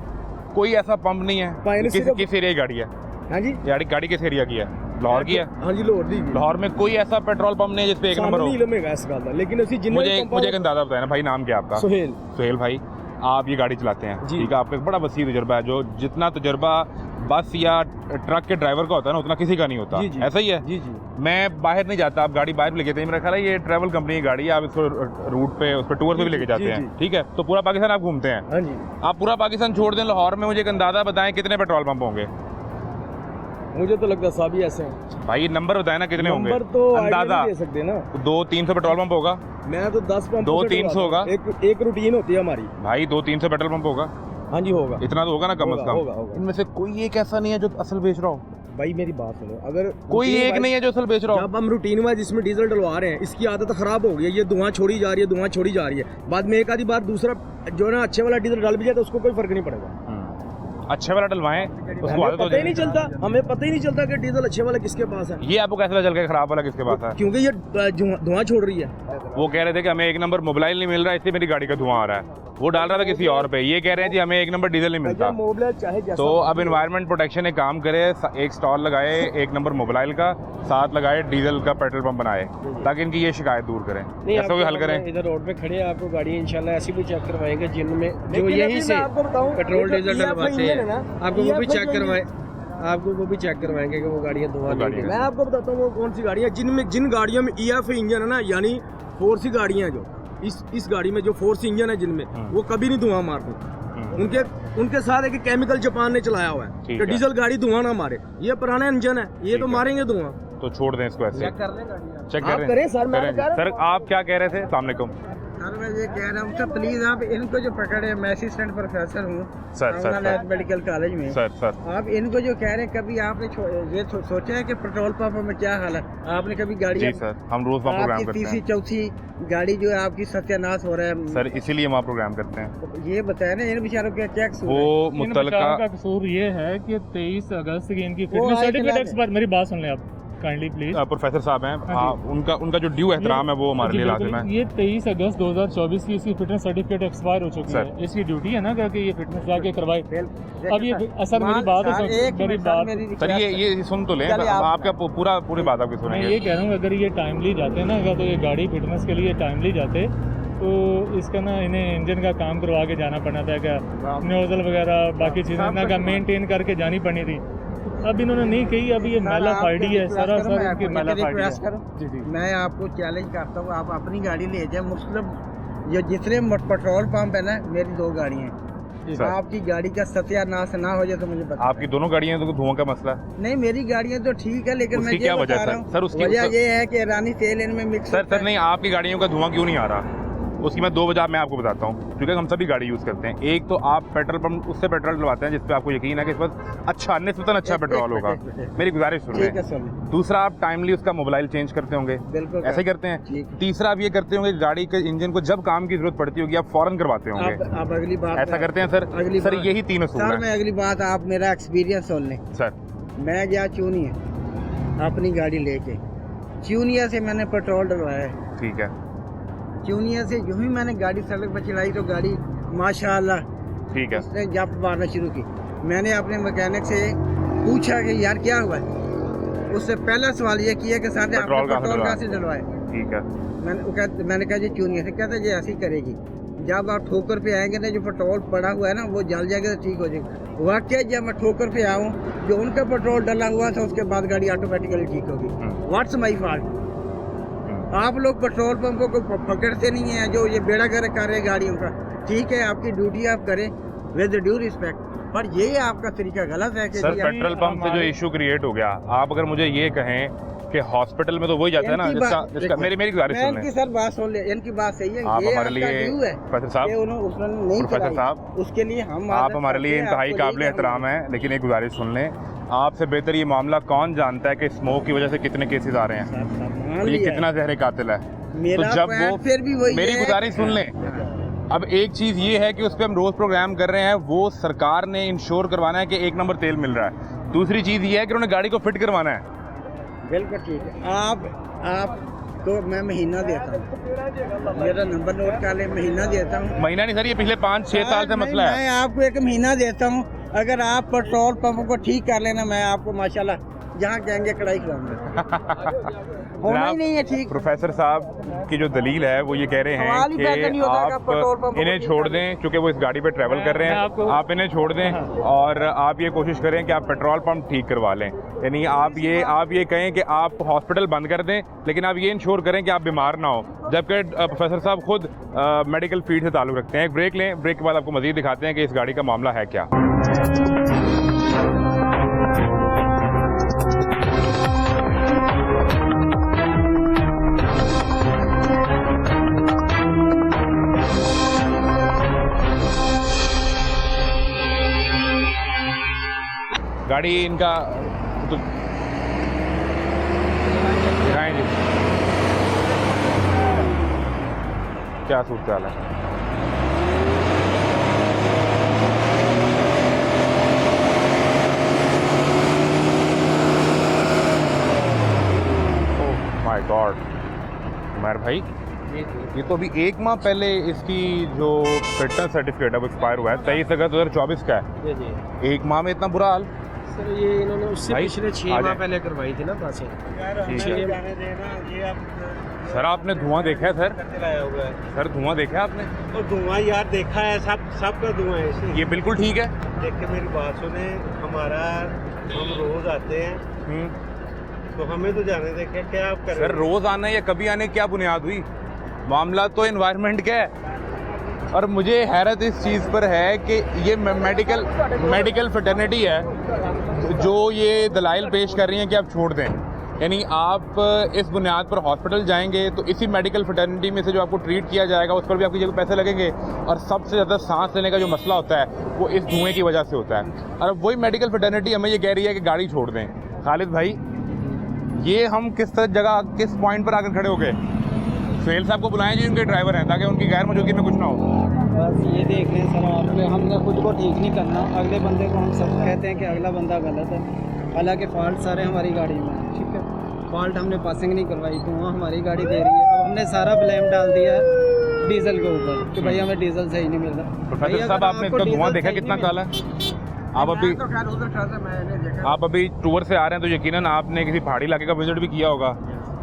[SPEAKER 1] कोई ऐसा पंप नहीं है?
[SPEAKER 2] भाई ने सिर्फ-
[SPEAKER 1] किस एरिया की गाड़ी है?
[SPEAKER 2] ਹਾਂਜੀ
[SPEAKER 1] गाड़ी किस एरिया की है? लाहौर की है?
[SPEAKER 2] ਹਾਂਜੀ ਲਾਹੌਰ ਦੀ
[SPEAKER 1] लाहौर में कोई ऐसा पेट्रोल पंप नहीं है जिसपे एक नंबर
[SPEAKER 2] ਸਾਨੂੰ
[SPEAKER 1] हो?
[SPEAKER 2] ਨਹੀਂ ਲਮੇਗਾ ਇਸ ਗੱਲ ਦਾ, ਲੇਕਿन ਅਸੀਂ ਜਿੰਨੇ
[SPEAKER 1] मुझे एक अंदाजा बताया ना भाई, नाम क्या है आपका?
[SPEAKER 2] ਸੁਹੇਲ
[SPEAKER 1] सुहेल भाई, आप ये गाड़ी चलाते हैं,
[SPEAKER 2] जी।
[SPEAKER 1] ठीक है, आपका एक बड़ा वसी तजुर्बा है, जो जितना तजुर्बा बस या ट्रक के ड्राइवर का होता है ना उतना किसी का नहीं होता।
[SPEAKER 2] जी, जी।
[SPEAKER 1] ऐसा ही है?
[SPEAKER 2] जी जी
[SPEAKER 1] मैं बाहर नहीं जाता, आप गाड़ी बाहर भी लेके जाते हैं, मेरा ख्याल है ये ट्रैवल कंपनी की गाड़ी है, आप इसको रूट पे उस पर टूर पे भी लेके जाते
[SPEAKER 2] जी,
[SPEAKER 1] हैं,
[SPEAKER 2] जी।
[SPEAKER 1] ठीक है, तो पूरा पाकिस्तान आप घूमते हैं,
[SPEAKER 2] हाँ जी।
[SPEAKER 1] आप पूरा पाकिस्तान छोड़ दें, लाहौर में मुझे एक अंदाज़ा बताएं कितने पेट्रोल पंप होंगे?
[SPEAKER 2] मुझे तो लगता है सभी ऐसे हैं।
[SPEAKER 1] भाई नंबर बताएं ना कितने होंगे?
[SPEAKER 2] नंबर तो
[SPEAKER 1] अंदाजा
[SPEAKER 2] नहीं दे सकते ना।
[SPEAKER 1] 200-300 पेट्रोल पंप होगा
[SPEAKER 2] मैं तो 10 पंप
[SPEAKER 1] 200-300 होगा।
[SPEAKER 2] एक रूटीन होती है हमारी।
[SPEAKER 1] भाई 200-300 पेट्रोल पंप होगा,
[SPEAKER 2] हाँ जी होगा।
[SPEAKER 1] इतना तो होगा ना कम से कम।
[SPEAKER 2] होगा।
[SPEAKER 1] इनमें से कोई एक ऐसा नहीं है जो असल बेच रहा हो?
[SPEAKER 2] भाई मेरी बात सुनो, अगर
[SPEAKER 1] कोई एक नहीं है जो असल बेच रहा हो?
[SPEAKER 2] जब हम रूटीन वाइज इसमें डीजल डलवा रहे हैं, इसकी आदत खराब हो गई है, ये धुआं छोड़ी जा रही है, धुआं छोड़ी जा रही है, बाद में एक आधी बार दूसरा जो है ना अच्छे वाला डीजल डाल भी जाए तो उसको कोई फर्क नहीं पड़ेगा।
[SPEAKER 1] अच्छे वाला डलवाएं, उसको
[SPEAKER 2] हमें
[SPEAKER 1] आदत हो
[SPEAKER 2] पता ही नहीं
[SPEAKER 1] जाएगी।
[SPEAKER 2] चलता, हमें पता ही नहीं चलता कि डीजल अच्छे वाला किसके पास है।
[SPEAKER 1] ये आपको कैसे पता चल गया खराब वाला किसके पास है?
[SPEAKER 2] क्योंकि ये धुआं छोड़ रही है।
[SPEAKER 1] वो कह रहे थे कि हमें एक नंबर मोबाइल नहीं मिल रहा, इसलिए मेरी गाड़ी का धुआं आ रहा है, वो डाल रहा था किसी और पे, ये कह रहे हैं जी हमें एक नंबर डीजल नहीं मिलता।
[SPEAKER 2] मोबाइल चाहे जैसा
[SPEAKER 1] तो अब एनवायरनमेंट प्रोटेक्शन एक काम करे, एक स्टॉल लगाए एक नंबर मोबाइल का, साथ लगाए डीजल का पेट्रोल पंप बनाए, ताकि इनकी ये शिकायत दूर करें, ऐसा कोई हल करें।
[SPEAKER 4] इधर रोड पे खड़े हैं, आपको गाड़ी इंशाल्लाह ऐसी भी चेक करवाएंगे जिनमें जो
[SPEAKER 2] लेकिन
[SPEAKER 4] यहीं
[SPEAKER 2] अभी
[SPEAKER 4] से
[SPEAKER 2] मैं आपको बताऊं,
[SPEAKER 4] पेट्रोल
[SPEAKER 2] ये जो
[SPEAKER 4] डीजल
[SPEAKER 2] EFI
[SPEAKER 4] डलवाते
[SPEAKER 2] इंजन है
[SPEAKER 4] हैं,
[SPEAKER 2] ना,
[SPEAKER 4] आपको वो भी
[SPEAKER 2] EFI
[SPEAKER 4] चेक करवाएं, आपको वो भी चेक करवाएंगे कि वो गाड़ियाँ धुआं
[SPEAKER 1] गाड़ी
[SPEAKER 4] नहीं
[SPEAKER 2] मैं आपको बताता हूँ वो कौन सी गाड़ियाँ जिन गाड़ियों में EFI इंजन है ना, यानी फोर्स गाड़ियाँ जो इस गाड़ी में जो फोर्स इंजन है जिनमें, वो कभी नहीं धुआं मारती। उनके साथ एक केमिकल जापान ने चलाया हुआ है कि डीजल गाड़ी धुआं ना मारे, ये पुराना इंजन है, ये तो मारेंगे धुआं।
[SPEAKER 1] तो छोड़ दें इसको ऐसे, चेक कर
[SPEAKER 2] आप करें सर, मैं
[SPEAKER 1] करें।
[SPEAKER 2] कह रहा हूं।
[SPEAKER 1] सर आप क्या कह रहे थे? अस्सलाम वालेकुम
[SPEAKER 5] सर मैं ये कह रहा हूँ सर प्लीज़ आप इनको जो पकड़े, मैं असिस्टेंट प्रोफेसर हूँ
[SPEAKER 1] सर
[SPEAKER 5] मेडिकल कॉलेज में।
[SPEAKER 1] सर
[SPEAKER 5] आप इनको जो कह रहे हैं, कभी आपने ये सोचा है कि पेट्रोल पंप में क्या हाल है? आपने कभी गाड़ी
[SPEAKER 1] जी सर, हम रोज वहाँ प्रोग्राम
[SPEAKER 5] आपकी
[SPEAKER 1] करते
[SPEAKER 5] तीसरी
[SPEAKER 1] हैं
[SPEAKER 5] चौथी गाड़ी जो है आपकी सत्यानाश हो रहा है
[SPEAKER 1] सर, इसीलिए वहाँ प्रोग्राम करते हैं।
[SPEAKER 5] ये बताया ना इन बेचारों का क्या कसूर है?
[SPEAKER 1] वो
[SPEAKER 3] इन
[SPEAKER 1] मुतलका
[SPEAKER 3] बचाव का कसूर ये है कि 23 अगस्त की इनकी fitness
[SPEAKER 5] high
[SPEAKER 3] certificate
[SPEAKER 5] class
[SPEAKER 3] expire, मेरी बात सुन लें आप काइंडली प्लीज।
[SPEAKER 1] प्रोफेसर साहब हैं,
[SPEAKER 3] हाँ जी।
[SPEAKER 1] उनका जो ड्यू एहतराम है वो हमारे
[SPEAKER 3] जी,
[SPEAKER 1] लिए
[SPEAKER 3] बिल्कुल।
[SPEAKER 1] लाजिम है।
[SPEAKER 3] ये 23 अगस्त 2024 की इसकी फिटनेस सर्टिफिकेट एक्सपायर हो चुकी
[SPEAKER 1] सर।
[SPEAKER 3] है, इसकी ड्यूटी है ना कि ये फिटनेस जाके करवाए। अब ये सर मेरी
[SPEAKER 5] मान-
[SPEAKER 3] बात है
[SPEAKER 5] सर,
[SPEAKER 3] सर,
[SPEAKER 5] एक
[SPEAKER 3] मेरी
[SPEAKER 5] मिनट,
[SPEAKER 3] बात
[SPEAKER 5] मेरी
[SPEAKER 1] सर ये सुन तो लें,
[SPEAKER 5] चलिए, आप-
[SPEAKER 1] आपका पूरी बात आपकी
[SPEAKER 3] मैं
[SPEAKER 1] सुनेंगे।
[SPEAKER 3] ये कह रहा हूँ अगर ये टाइमली जाते ना, अगर तो ये गाड़ी फिटनेस के लिए टाइमली जाते तो इसका ना इन्हें इंजन का काम करवा के जाना पड़ना था, क्या नोजल वगैरह बाकी चीज़ें ना का मेंटेन करके जानी पड़नी थी। अब इन्होंने नहीं कही, अभी ये मेला फाइडी है सारा सर, इनकी मेला फाइडी है। जी जी
[SPEAKER 5] मैं आपको चैलेंज करता हूँ, आप अपनी गाड़ी ले जाए, मतलब ये जितने पेट्रोल पंप है ना, मेरी 2 गाड़ियाँ हैं,
[SPEAKER 1] सर।
[SPEAKER 5] आपकी गाड़ी का सत्यानाश ना हो जाए तो मुझे बता।
[SPEAKER 1] आपकी दोनों गाड़ियाँ तो धुआं का मसला है?
[SPEAKER 5] नहीं मेरी गाड़ियाँ तो ठीक है, लेकिन मैं
[SPEAKER 1] उसकी
[SPEAKER 5] ये
[SPEAKER 1] क्या वजह
[SPEAKER 5] बता
[SPEAKER 1] सर?
[SPEAKER 5] रहा हूँ
[SPEAKER 1] सर, उसकी-
[SPEAKER 5] वजह ये है कि ईरानी तेल इनमें मिक्स
[SPEAKER 1] सर नहीं, आपकी गाड़ियों का धुआं क्यों नहीं आ रहा? उसकी मैं 2 वजह मैं आपको बताता हूँ, क्योंकि हम सभी गाड़ी यूज़ करते हैं। एक तो आप पेट्रोल पंप उससे पेट्रोल डलवाते हैं जिस पे आपको यकीन है कि इस पर अच्छा निस्बतन अच्छा पेट्रोल होगा, मेरी गुजारिश सुन
[SPEAKER 5] ठीक है
[SPEAKER 1] रहे
[SPEAKER 5] सर,
[SPEAKER 1] हैं। दूसरा, आप टाइमली उसका मोबाइल चेंज करते होंगे,
[SPEAKER 5] बिल्कुल
[SPEAKER 1] ऐसे ही करते हैं।
[SPEAKER 5] ठीक।
[SPEAKER 1] तीसरा, आप ये करते होंगे गाड़ी के इंजन को जब काम की जरूरत पड़ती होगी आप फौरन करवाते होंगे,
[SPEAKER 5] आप अगली बात
[SPEAKER 1] ऐसा करते हैं सर?
[SPEAKER 5] अगली
[SPEAKER 1] सर
[SPEAKER 5] बात-
[SPEAKER 1] यही 3 असूल
[SPEAKER 5] सर
[SPEAKER 1] हैं
[SPEAKER 5] मैं अगली बात, आप मेरा एक्सपीरियंस सुन लें।
[SPEAKER 1] सर।
[SPEAKER 5] मैं गया चूनिया अपनी गाड़ी लेके, चूनिया से मैंने पेट्रोल डलवाया है,
[SPEAKER 1] ठीक है,
[SPEAKER 5] चूनिया से यूं ही मैंने गाड़ी सड़क पर चलाई तो गाड़ी माशाल्लाह
[SPEAKER 1] ठीक है,
[SPEAKER 5] उसने जंप मारना शुरू की। मैंने अपने मैकेनिक से पूछा कि यार क्या हुआ है, उससे पहला सवाल ये किया कि साथ
[SPEAKER 1] पेट्रोल कहाँ से
[SPEAKER 5] पेट्रोल कहाँ से डलवाए।
[SPEAKER 1] ठीक है,
[SPEAKER 5] मैंने कहा जी चूनिया से, कहता जी ऐसी करेगी, जब आप ठोकर पे आएंगे ना जो पेट्रोल पड़ा हुआ है ना वो जल जाएगा तो ठीक हो जाएगा। वाकई जब मैं ठोकर पे आऊँ, जो उनका पेट्रोल डला हुआ था उसके बाद गाड़ी ऑटोमेटिकली ठीक होगी। What's my fault? आप लोग पेट्रोल पंपों को पकड़ते नहीं हैं, जो ये बेड़ा गर्क कर रहे हैं गाड़ियों का। ठीक है, आपकी ड्यूटी आप करें विद ड्यू रिस्पेक्ट, पर ये आपका तरीका गलत है कि
[SPEAKER 1] सर
[SPEAKER 5] जी
[SPEAKER 1] पेट्रोल पंप से जो इशू क्रिएट हो गया, आप अगर मुझे ये कहें कि हॉस्पिटल में तो वही जाता है ना, जिसका मेरी गुजारिश सुन
[SPEAKER 5] इनकी
[SPEAKER 1] लें।
[SPEAKER 5] सर बात सुन ले, इनकी बात सही है।
[SPEAKER 1] आप
[SPEAKER 5] ये
[SPEAKER 1] हमारे
[SPEAKER 5] आपका
[SPEAKER 1] लिए
[SPEAKER 5] व्यू है
[SPEAKER 1] प्रोफेसर
[SPEAKER 5] कि
[SPEAKER 1] साहब,
[SPEAKER 5] उन्होंने नहीं
[SPEAKER 1] प्रोफेसर
[SPEAKER 5] चलाई।
[SPEAKER 1] साहब,
[SPEAKER 5] उसके लिए हम
[SPEAKER 1] आप हमारे लिए इंतहाई काबिल एहतराम है, लेकिन एक गुजारिश सुन लें, आपसे बेहतर ये मामला कौन जानता है कि स्मोक की वजह से कितने केसेस आ रहे हैं, तो ये कितना जहर कातिल है। तो जब वो
[SPEAKER 5] फिर भी वही
[SPEAKER 1] मेरी गुजारिश सुन लें, अब एक चीज़ ये है कि उस पर हम रोज़ प्रोग्राम कर रहे हैं, वो सरकार ने इंश्योर करवाना है कि 1 नंबर तेल मिल रहा है। दूसरी चीज़ ये है कि उन्होंने गाड़ी को फिट करवाना है।
[SPEAKER 5] बिल्कुल ठीक है। आप तो मैं महीना देता हूँ, मेरा नंबर नोट कर ले, महीना देता हूँ।
[SPEAKER 1] महीना नहीं सर, ये पिछले 5-6 साल से मसला है।
[SPEAKER 5] मैं आपको 1 महीना देता हूँ, अगर आप पेट्रोल पंप को ठीक कर लेना, मैं आपको माशाल्लाह जहाँ कहेंगे कढ़ाई खिलाऊंगा। होना ही नहीं है ठीक।
[SPEAKER 1] प्रोफेसर साहब की जो दलील है वो ये कह रहे
[SPEAKER 5] सवाल ही
[SPEAKER 1] हैं
[SPEAKER 5] पैदा नहीं होता कि
[SPEAKER 1] कि
[SPEAKER 5] पेट्रोल पंप
[SPEAKER 1] आप इन्हें
[SPEAKER 5] को
[SPEAKER 1] छोड़ दें, क्योंकि वो इस गाड़ी पे ट्रैवल कर रहे हैं, आप इन्हें छोड़ दें और आप ये कोशिश करें कि आप पेट्रोल पंप ठीक करवा लें। यानी आप ये कहें कि आप हॉस्पिटल बंद कर दें, लेकिन आप ये इंश्योर करें कि आप बीमार ना हो, जबकि प्रोफेसर साहब खुद मेडिकल फील्ड से ताल्लुक़ रखते हैं। एक ब्रेक लें, ब्रेक के बाद आपको मज़ीद दिखाते हैं कि इस गाड़ी का मामला है क्या। गाड़ी इनका तो दिखाएंगे क्या सूरत हाल है। ओह माय गॉड, उमर भाई, ये तो अभी 1 माह पहले इसकी जो फिटनेस सर्टिफिकेट है वो एक्सपायर हुआ है, 23 अगस्त 2024 का है। 1 माह में इतना बुरा हाल।
[SPEAKER 4] सर ये इन्होंने उससे
[SPEAKER 1] भाई,
[SPEAKER 4] पिछले 6
[SPEAKER 1] आ
[SPEAKER 4] माह
[SPEAKER 1] जाए।
[SPEAKER 4] पहले करवाई थी ना पासिंग।
[SPEAKER 1] सर आपने धुआं देखा है सर? सर धुआं देखा है आपने?
[SPEAKER 6] और धुआं यार देखा है, सबका धुआं है इसमें।
[SPEAKER 1] ये बिल्कुल ठीक है।
[SPEAKER 6] देख के मेरी बात सुने, हम रोज आते हैं तो हमें तो जाने दे, क्या आप कर रहे
[SPEAKER 1] सर रोज आना या कभी आने की क्या बुनियाद हुई? मामला तो एनवायरनमेंट का है। और मुझे हैरत इस चीज़ पर है कि ये मेडिकल फ्रेटर्निटी है जो ये दलाइल पेश कर रही हैं कि आप छोड़ दें। यानी आप इस बुनियाद पर हॉस्पिटल जाएंगे तो इसी मेडिकल फ्रेटर्निटी में से जो आपको ट्रीट किया जाएगा उस पर भी आपकी जगह पैसे लगेंगे, और सबसे ज़्यादा सांस लेने का जो मसला होता है वो इस धुएँ की वजह से होता है। और वही मेडिकल फ्रेटर्निटी हमें ये कह रही है कि गाड़ी छोड़ दें। खालिद भाई, ये हम किस पॉइंट पर आकर खड़े हो गए? सुहेल साहब को बुलाएं जो इनके ड्राइवर हैं, ताकि उनकी गैर मौजूदगी में कुछ ना हो।
[SPEAKER 2] बस ये देख लें सर, आपने हमने खुद को ठीक नहीं करना, अगले बंदे को हम सब कहते हैं कि अगला बंदा गलत है, हालांकि फॉल्ट सारे हमारी गाड़ी में है। ठीक है, फॉल्ट हमने पासिंग नहीं करवाई, धुआं हमारी गाड़ी दे रही है। अब हमने सारा ब्लेम डाल दिया है डीजल के ऊपर कि भाई हमें डीजल सही नहीं मिल रहा।
[SPEAKER 1] प्रोफेसर साहब, आपने इसका धुआं देखा कितना काला है? आप अभी टूर से आ रहे हैं तो यकीनन आपने किसी पहाड़ी इलाके का विजिट भी किया होगा,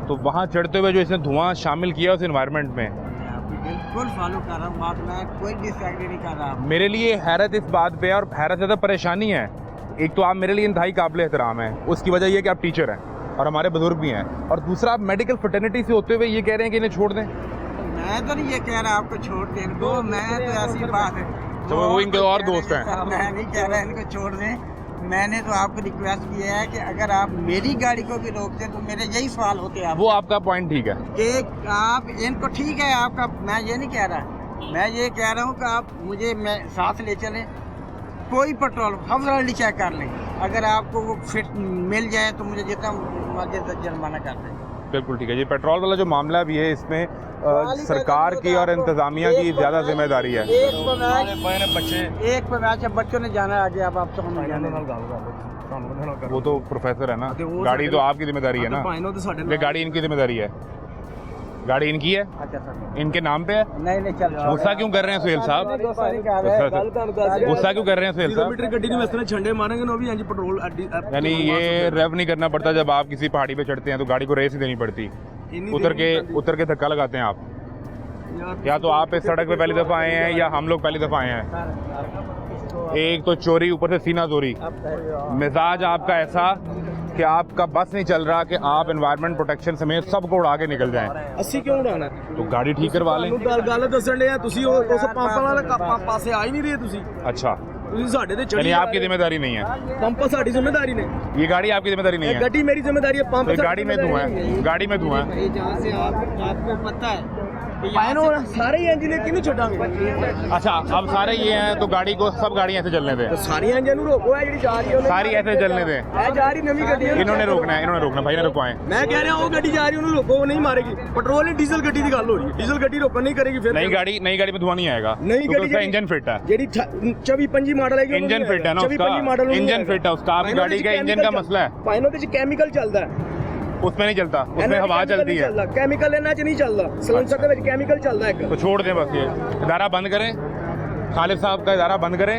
[SPEAKER 1] तो वहाँ चढ़ते हुए जो इसने धुआं शामिल किया उस एनवायरनमेंट में,
[SPEAKER 5] बिल्कुल फॉलो कर रहा हूँ बात, मैं कोई डिसएग्री नहीं कर रहा।
[SPEAKER 1] मेरे लिए हैरत इस बात पे है, और हैरत ज़्यादा परेशानी है। एक तो आप मेरे लिए इंतहाई काबिल एहतराम है, उसकी वजह ये है कि आप टीचर हैं और हमारे बुजुर्ग भी हैं, और दूसरा आप मेडिकल फ्रेटर्निटी से होते हुए ये कह रहे हैं कि इन्हें छोड़ दें।
[SPEAKER 5] मैं तो नहीं ये कह रहा आपको छोड़ दें इनको, मैं तो ऐसी बात है
[SPEAKER 1] तो वो इनके और दोस्त हैं।
[SPEAKER 5] मैं नहीं कह रहा इनको छोड़ दें, मैंने तो आपको रिक्वेस्ट किया है कि अगर आप मेरी गाड़ी को भी रोकते तो मेरे यही सवाल होते हैं।
[SPEAKER 1] वो आपका पॉइंट ठीक है
[SPEAKER 5] कि आप इनको, ठीक है आपका, मैं ये नहीं कह रहा, मैं ये कह रहा हूँ कि आप मुझे मैं साथ ले चलें, कोई पेट्रोल फौरन चेक कर लें, अगर आपको वो फिट मिल जाए तो मुझे जितना मर्जी जुर्माना कर दें।
[SPEAKER 1] बिल्कुल ठीक है। ये पेट्रोल वाला जो मामला भी है, इसमें सरकार की और इंतजामिया की ज़्यादा जिम्मेदारी है।
[SPEAKER 5] एक पे मैच है, बच्चों ने जाना है आगे, अब आप तो हम जाने।
[SPEAKER 1] वो तो प्रोफेसर है ना, गाड़ी तो आपकी जिम्मेदारी है ना, ये गाड़ी इनकी जिम्मेदारी है, गाड़ी इनकी है,
[SPEAKER 5] अच्छा सर,
[SPEAKER 1] इनके नाम पे है।
[SPEAKER 5] नहीं चल,
[SPEAKER 1] गुस्सा क्यों कर रहे हैं सुहेल साहब? गुस्सा क्यों कर रहे हैं सुहेल साहब?
[SPEAKER 4] गड्डी में इस तरह झंडे मारेंगे ना, भी पेट्रोल
[SPEAKER 1] यानी ये रेव नहीं करना पड़ता जब आप किसी पहाड़ी पे चढ़ते हैं तो गाड़ी को रेस ही देनी पड़ती, उतर के धक्का लगाते हैं आप। या तो आप इस सड़क पे पहली दफ़ा आए हैं या हम लोग पहली दफ़ा आए हैं। एक तो चोरी, ऊपर से सीना चोरी, मिजाज आपका ऐसा कि आपका बस नहीं चल रहा कि आप एनवायरनमेंट प्रोटेक्शन समेत सबको उड़ा के निकल जाएं।
[SPEAKER 4] 80 क्यों उड़ाना?
[SPEAKER 1] तो गाड़ी ठीक करवा लें।
[SPEAKER 4] ਗੱਲ ਦੱਸਣ ਲਿਆ ਤੁਸੀਂ ਉਸ ਪੰਪ ਵਾਲਾ ਪਾਸੇ ਆ ਹੀ ਨਹੀਂ ਰਹੇ ਤੁਸੀਂ।
[SPEAKER 1] अच्छा,
[SPEAKER 2] ਤੁਸੀਂ ਸਾਡੇ ਤੇ
[SPEAKER 1] यानी
[SPEAKER 2] ਚੜੀ
[SPEAKER 1] आपकी जिम्मेदारी नहीं है,
[SPEAKER 2] ਪੰਪ ਸਾਡੀ ਜ਼ਿੰਮੇਵਾਰੀ ਨੇ
[SPEAKER 1] ये गाड़ी आपकी जिम्मेदारी नहीं है,
[SPEAKER 2] ਗੱਡੀ ਮੇਰੀ ਜ਼ਿੰਮੇਵਾਰੀ ਹੈ ਪੰਪ
[SPEAKER 1] तो ये गाड़ी में धुआं है, गाड़ी में धुआं है।
[SPEAKER 5] भाई जहाँ से आपको पता है कि
[SPEAKER 2] ਪਾਇਨੋ ਸਾਰੇ ਇੰਜੀਨੀਅਰ ਕਿਹਨੂੰ ਛੱਡਾਂਗੇ
[SPEAKER 1] अच्छा अब सारे ये हैं तो गाड़ी को सब गाड़ियाँ ऐसे चलने दें,
[SPEAKER 2] ਸਾਰੀਆਂ ਇੰਜਨ ਨੂੰ ਰੋਕੋ ਹੈ ਜਿਹੜੀ ਜਾ ਰਹੀ ਹੈ ਉਹਨੇ
[SPEAKER 1] सारी ऐसे चलने दें।
[SPEAKER 2] ਇਹ ਜਾ ਰਹੀ ਨਵੀਂ ਗੱਡੀ ਹੈ।
[SPEAKER 1] इन्होंने रोकना है, इन्होंने रोकना, भाई ने रुकवाएं।
[SPEAKER 2] ਮੈਂ ਕਹਿ ਰਿਹਾ ਉਹ ਗੱਡੀ ਜਾ ਰਹੀ ਉਹਨੂੰ ਰੋਕੋ, ਉਹ ਨਹੀਂ मारेगी। पेट्रोल नहीं डीजल गड्डी की गल हो रही है, डीजल गड्डी रोकन नहीं करेगी फिर
[SPEAKER 1] नई गाड़ी में धुआं नहीं आएगा,
[SPEAKER 2] नई
[SPEAKER 1] क्योंकि
[SPEAKER 2] गाड़ी
[SPEAKER 1] उसका इंजन फिट है,
[SPEAKER 2] जेडी 24-25 मॉडल है
[SPEAKER 1] इंजन फिट है ना उसका, इंजन फिट है उसका। आपकी गाड़ी का इंजन का मसला है,
[SPEAKER 2] पाइनों में केमिकल चलता है,
[SPEAKER 1] उसमें नहीं चलता, उसमें हवा चलती है,
[SPEAKER 2] केमिकल लेना च नहीं चलता, सिलेंसर के केमिकल चलता है।
[SPEAKER 1] तो छोड़ दें बस, ये इदारा बंद करें, खालिद साहब का इदारा बंद करें।